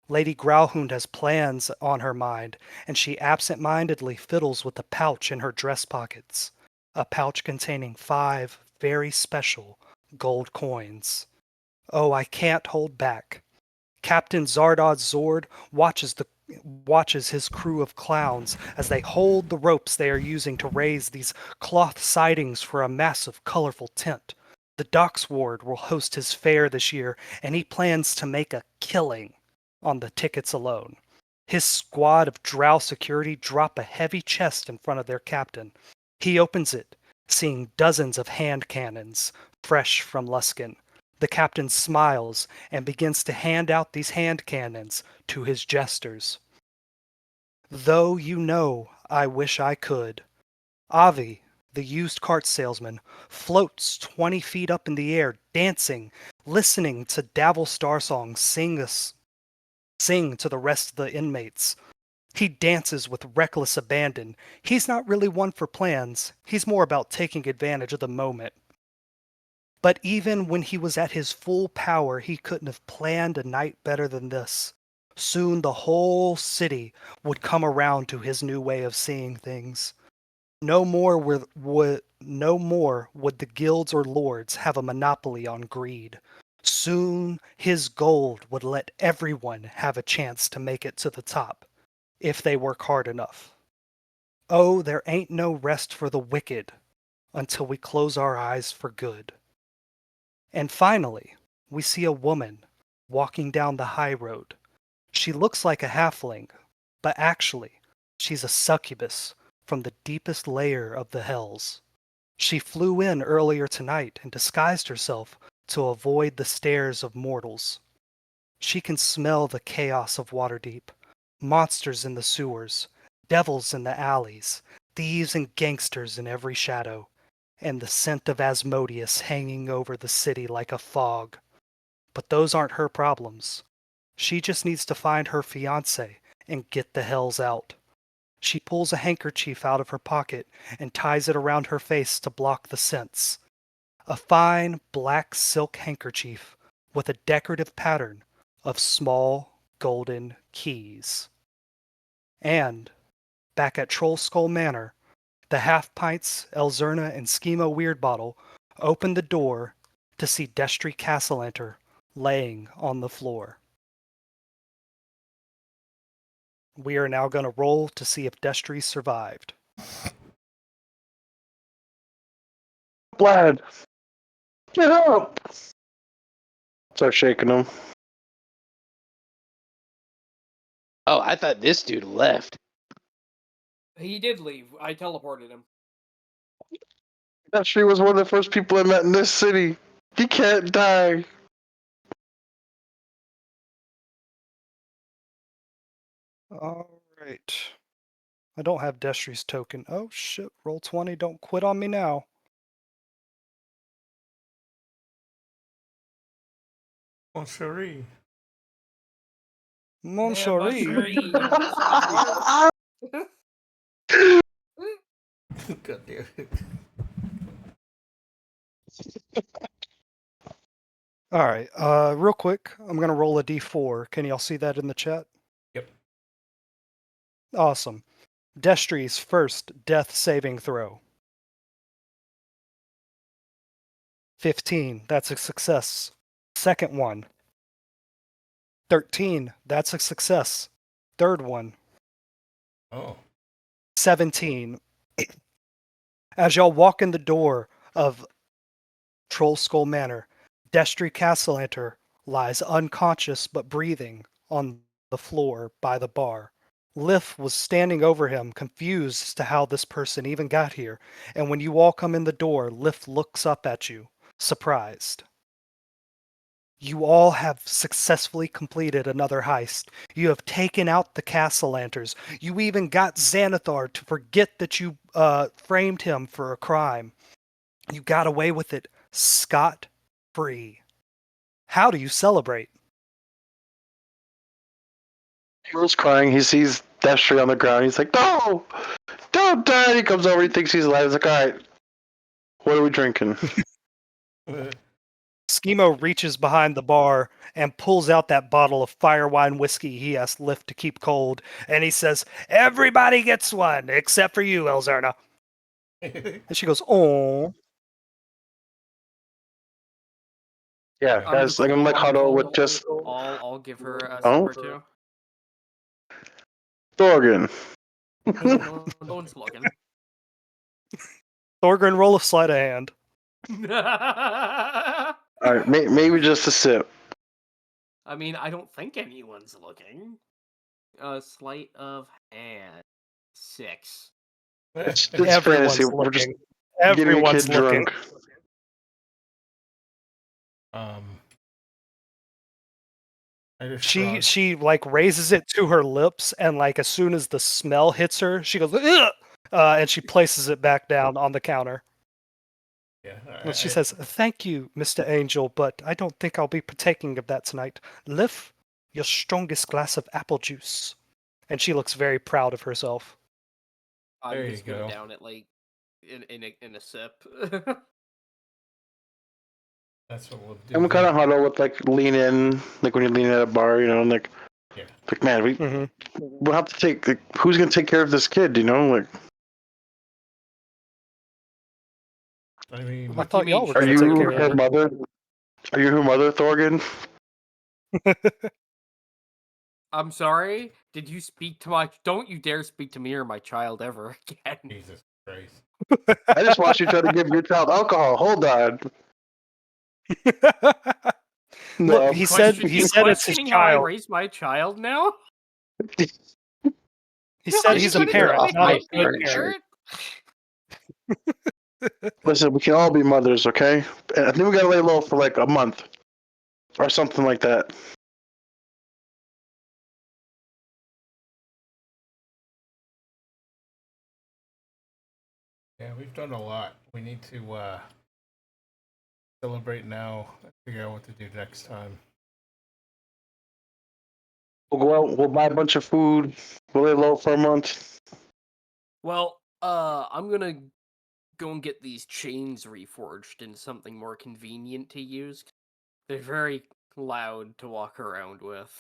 Lady Growlhound has plans on her mind, and she absent-mindedly fiddles with a pouch in her dress pockets, a pouch containing 5 very special gold coins. Oh, I can't hold back. Captain Zardoz Zord watches his crew of clowns as they hold the ropes they are using to raise these cloth sidings for a massive, colorful tent. The docks ward will host his fair this year, and he plans to make a killing on the tickets alone. His squad of drow security drop a heavy chest in front of their captain. He opens it, seeing dozens of hand cannons, fresh from Luskin. The captain smiles and begins to hand out these hand cannons to his jesters. Though you know, I wish I could. Avi, the used cart salesman, floats 20 feet up in the air, dancing, listening to Davil Starsong sing to the rest of the inmates. He dances with reckless abandon. He's not really one for plans. He's more about taking advantage of the moment. But even when he was at his full power, he couldn't have planned a night better than this. Soon the whole city would come around to his new way of seeing things. No more would the guilds or lords have a monopoly on greed. Soon his gold would let everyone have a chance to make it to the top, if they work hard enough. Oh, there ain't no rest for the wicked until we close our eyes for good. And finally, we see a woman walking down the high road. She looks like a halfling, but actually, she's a succubus from the deepest layer of the hells. She flew in earlier tonight and disguised herself to avoid the stares of mortals. She can smell the chaos of Waterdeep, monsters in the sewers, devils in the alleys, thieves and gangsters in every shadow, and the scent of Asmodeus hanging over the city like a fog. But those aren't her problems. She just needs to find her fiancé and get the hells out. She pulls a handkerchief out of her pocket and ties it around her face to block the scents. A fine black silk handkerchief with a decorative pattern of small golden keys. And, back at Troll Skull Manor, the Half-Pints, Elzerna, and Schemo Weirdbottle open the door to see Destry Castellanter laying on the floor. We are now going to roll to see if Destry survived.
Lad, get up! Start shaking him.
Oh, I thought this dude left.
He did leave. I teleported him.
That tree was one of the first people I met in this city. He can't die.
Alright. I don't have Destry's token. Oh shit, roll 20, don't quit on me now.
Oh, Cherie.
Mon
Yeah,
chéri.
God damn it.
Alright, real quick, I'm gonna roll a d4. Can y'all see that in the chat?
Yep.
Awesome. Destry's first death saving throw. 15, that's a success. Second one. 13, that's a success. Third one.
Oh.
17. As y'all walk in the door of Troll Skull Manor, Destry Castellanter lies unconscious but breathing on the floor by the bar. Lif was standing over him, confused as to how this person even got here, and when you all come in the door, Lif looks up at you, surprised. You all have successfully completed another heist. You have taken out the Castellanters. You even got Xanathar to forget that you framed him for a crime. You got away with it scot-free. How do you celebrate?
He was crying. He sees Destry on the ground. He's like, no! oh, Dad. He comes over, he thinks he's alive. He's like, all right, what are we drinking?
Schemo reaches behind the bar and pulls out that bottle of fire wine whiskey he asked Lift to keep cold, and he says, "Everybody gets one, except for you, Elzerna." And she goes, "Oh."
Yeah,
I'm
guys, like I'm like
cool.
huddle with just
I'll give her a
Oh?
sip or two.
Thorgan.
No one's looking.
Thorgrim, roll a sleight of hand.
I
All right, maybe just a sip.
mean, I don't think anyone's looking. Sleight of hand. 6.
It's
Everyone's
fantasy. We're just
looking.
getting a
Everyone's
kid
looking.
drunk.
I just
She
shrug.
like raises it to her lips, and like as soon as the smell hits her, she goes, "Ugh!" And she places it back down on the counter.
Yeah,
And she says, "Thank you, Mr. Angel, but I don't think I'll be partaking of that tonight. Lift your strongest glass of apple juice." And she looks very proud of herself.
I'm
There
just
you
gonna
go.
down it like in a sip.
That's what we'll do.
And we kind of huddle with like lean in, like when you lean at a bar, you know, and like,
Yeah.
like man,
Mm-hmm.
we'll have to take. Like, who's gonna take care of this kid? You know, like,
I mean,
I
What do you
thought y'all
mean?
were
are
going to
She's
take
you
care
pregnant?
of
her
it.
mother? Are you her mother, Thorgan?
I'm sorry. Did you speak to my? Don't you dare speak to me or my child ever again.
Jesus Christ.
I just watched you try to give your child alcohol. Hold on.
Look,
No.
he said
You
it's his
questioning how I
child.
raised my child now?
He
Are
said
you
he's a
gonna
You're
tell
parent,
me
off
not
how
a
my
to be
good
a
furniture.
parent?
Listen, we can all be mothers, okay? And I think we gotta lay low for like a month or something like that.
Yeah, we've done a lot. We need to celebrate now and figure out what to do next time.
We'll go out. We'll buy a bunch of food. We'll lay low for a month.
Well, I'm gonna go and get these chains reforged into something more convenient to use. They're very loud to walk around with.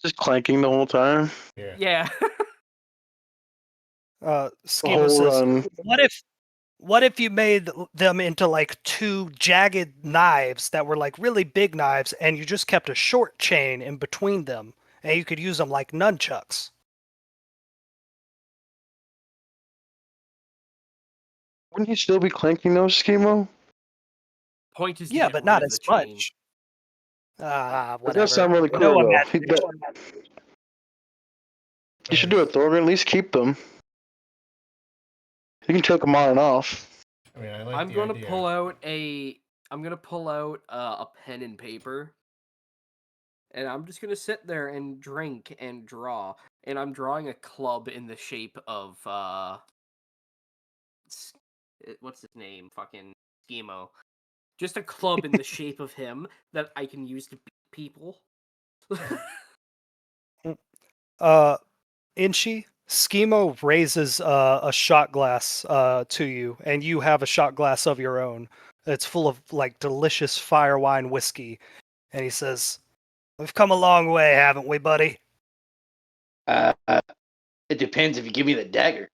Just clanking the whole time.
Yeah.
Yeah.
The
Schema
whole
says,
run.
what if you made them into like two jagged knives that were like really big knives, and you just kept a short chain in between them, and you could use them like nunchucks?
Wouldn't you still be clanking those, Schemo?
Point is to
Yeah,
get
but
rid
not
of the
as
chain.
much.
It does sound
Whatever.
really
No
cool, though.
imagination.
You should do it, Thorgan. At least keep them. You can take them on and off.
I mean, I like
I'm
the
gonna
idea.
pull out a pen and paper, and I'm just gonna sit there and drink and draw. And I'm drawing a club in the shape of what's his name? Fucking Schemo. Just a club in the shape of him that I can use to beat people.
Inchi, Schemo raises a shot glass to you, and you have a shot glass of your own. It's full of like delicious fire wine whiskey, and he says, "We've come a long way, haven't we, buddy?"
Uh, it depends if you give me the dagger.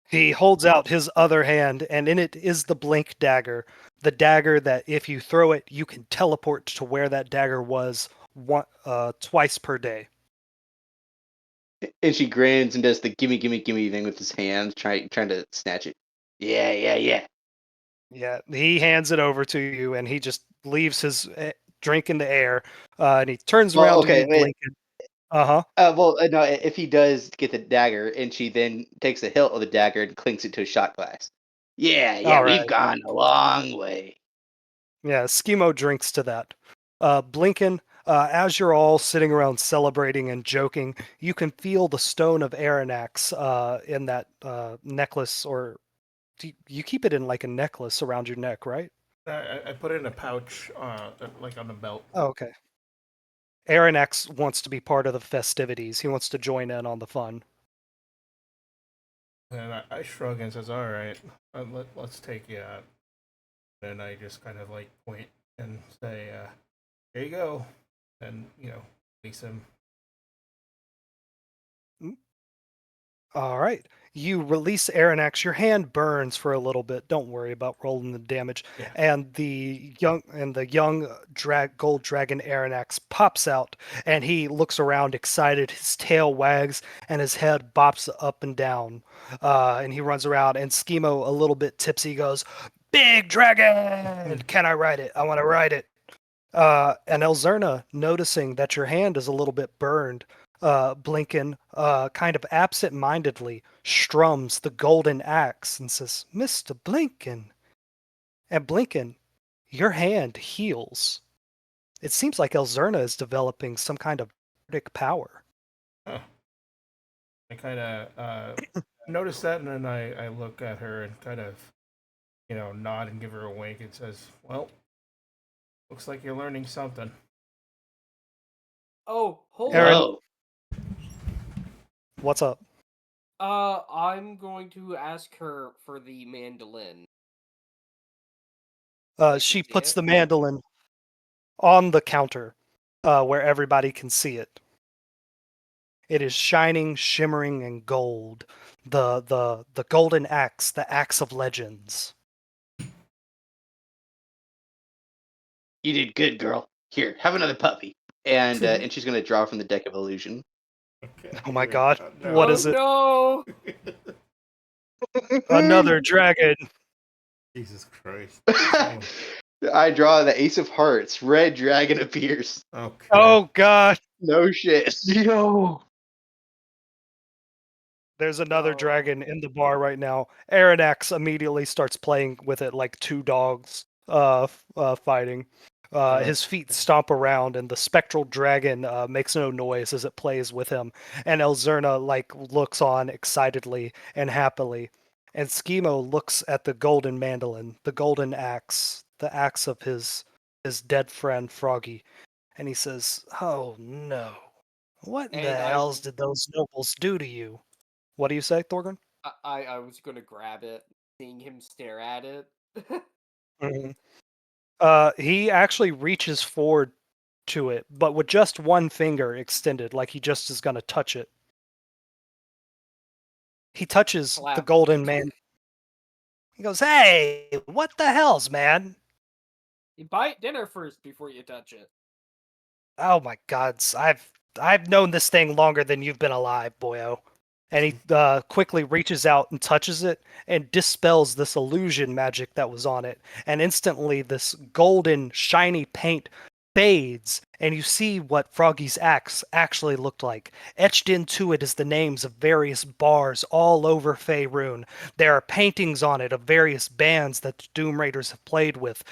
He holds out his other hand, and in it is the blink dagger. The dagger that, if you throw it, you can teleport to where that dagger was twice per day.
And she grins and does the gimme, gimme, gimme thing with his hands, trying to snatch it. Yeah, yeah, yeah.
Yeah, he hands it over to you, and he just leaves his drink in the air, and he turns
Well,
around to
okay,
you,
wait.
blinking. Uh-huh.
No, if he does get the dagger, and she then takes the hilt of the dagger and clinks it to a shot glass. Yeah, yeah,
All
we've
right.
gone a long way.
Yeah, Schemo drinks to that. Blinken, as you're all sitting around celebrating and joking, you can feel the stone of Aranax in that necklace, or you keep it in like a necklace around your neck, right?
I put it in a pouch, like on the belt.
Oh, okay. Aaron X wants to be part of the festivities. He wants to join in on the fun.
And I shrug and says, "All right, let's take you out." And I just kind of like point and say, "Here you go," and release him.
All right. You release Aranax. Your hand burns for a little bit. Don't worry about rolling the damage.
Yeah.
And the young gold dragon Aranax pops out, and he looks around excited. His tail wags, and his head bops up and down. And he runs around. And Schemo, a little bit tipsy, goes, "Big dragon! Can I ride it? I want to ride it." And Elzerna, noticing that your hand is a little bit burned, Blinken, kind of absent-mindedly, strums the golden axe and says, "Mr. Blinken." And Blinken, your hand heals. It seems like Elzerna is developing some kind of bardic power.
Huh. I kind of notice that, and then I look at her and kind of nod and give her a wink and says, "Well, looks like you're learning something."
Oh, hold
Aaron,
on.
Whoa.
what's up?
I'm going to ask her for the mandolin.
She
see
puts
it?
the mandolin on the counter, where everybody can see it. It is shining, shimmering, and gold. The golden axe, the axe of legends.
You did good, girl. Here, have another puppy. And she's gonna draw from the deck of illusion.
Okay.
Oh my god,
No.
what is it?
No!
Another dragon.
Jesus Christ.
I draw the Ace of Hearts. Red dragon appears.
Okay.
Oh god,
No shit.
Yo.
there's another
No.
dragon in the bar right now. Aranax immediately starts playing with it like two dogs fighting. His feet stomp around, and the spectral dragon makes no noise as it plays with him. And Elzerna looks on excitedly and happily. And Schemo looks at the golden mandolin, the golden axe, the axe of his dead friend Froggy, and he says, "Oh no, what in the
And
hells did those nobles do to you?" What do you say, Thorgrim?
I was gonna grab it, seeing him stare at it.
Mhm. He actually reaches forward to it, but with just one finger extended, like he just is going to touch it. He touches the
Slap.
golden man. He goes, "Hey, what the hell's, man?"
You buy dinner first before you touch it.
Oh my gods, I've known this thing longer than you've been alive, boyo. And he quickly reaches out and touches it and dispels this illusion magic that was on it. And instantly, this golden, shiny paint fades, and you see what Froggy's axe actually looked like. Etched into it is the names of various bars all over Faerun. There are paintings on it of various bands that the Doom Raiders have played with.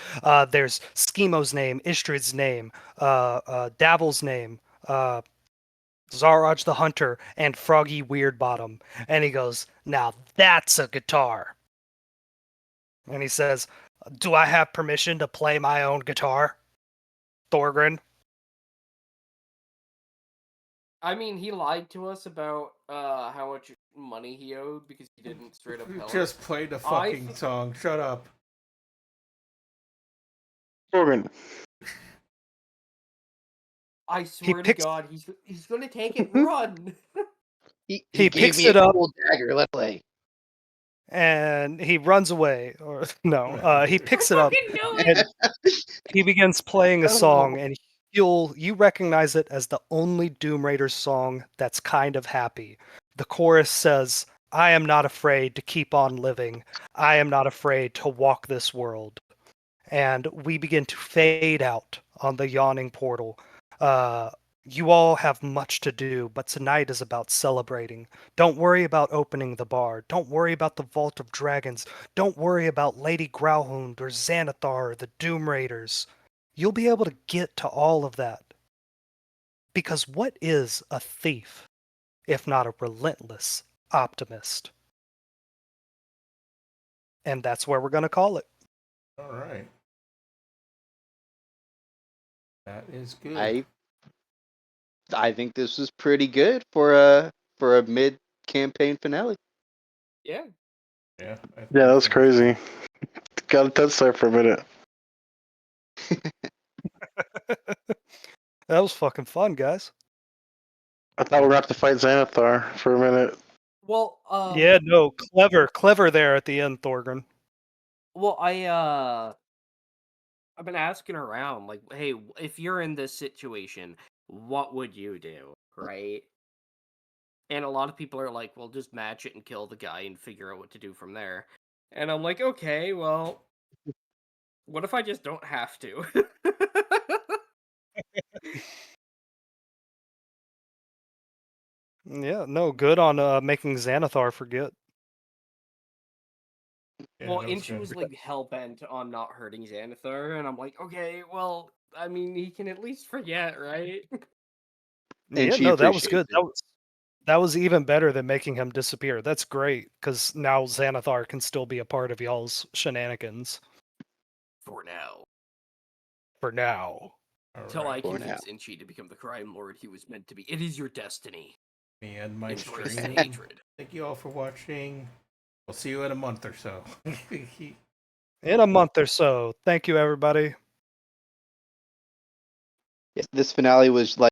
There's Schemo's name, Istrid's name, Davil's name, Zaraj the Hunter, and Froggy Weirdbottom. And he goes, "Now that's a guitar." And he says, "Do I have permission to play my own guitar?" Thorgrin.
I mean, he lied to us about how much money he owed because he didn't straight up
You
tell us.
just played the fucking song. Shut up.
Morgan.
I swear to God, he's gonna take it and run.
He
He
gave
picks
me
it
a
up
cool dagger. Let's play.
and he runs away. Or no, he picks
I
it up
fucking knew
and
it.
he begins playing a song,
Oh.
and you recognize it as the only Doom Raiders song that's kind of happy. The chorus says, "I am not afraid to keep on living. I am not afraid to walk this world." And we begin to fade out on the yawning portal. You all have much to do, but tonight is about celebrating. Don't worry about opening the bar. Don't worry about the Vault of Dragons. Don't worry about Lady Growlhound or Xanathar or the Doom Raiders. You'll be able to get to all of that. Because what is a thief if not a relentless optimist? And that's where we're going to call it.
All right. That is good.
I I think this was pretty good for a mid-campaign finale.
Yeah.
Yeah.
Yeah, that was crazy. Got a touch there for a minute.
That was fucking fun, guys.
I thought we were going to have to fight Xanathar for a minute.
Well,
Yeah, no, clever there at the end, Thorgrim.
Well, I've been asking around, like, hey, if you're in this situation, what would you do, right? And a lot of people are like, well, just match it and kill the guy and figure out what to do from there. And I'm like, okay, well, what if I just don't have to?
Yeah, no, good on making Xanathar forget.
Yeah,
Well,
that was
Inchi
good.
was like hell bent on not hurting Xanathar, and I'm like, okay, well, I mean, he can at least forget, right?
And
Yeah,
she
no, that was
appreciates
good. That was even better than making him disappear. That's great, because now Xanathar can still be a part of y'all's shenanigans.
For now.
For now.
Until I
For
convince Inchi to become the crime lord he was meant to be. It is your destiny.
Me and my
Embrace the
stream.
hatred.
Thank you all for watching. We'll see you in a month or so.
In a month or so. Thank you, everybody.
Yes, this finale was like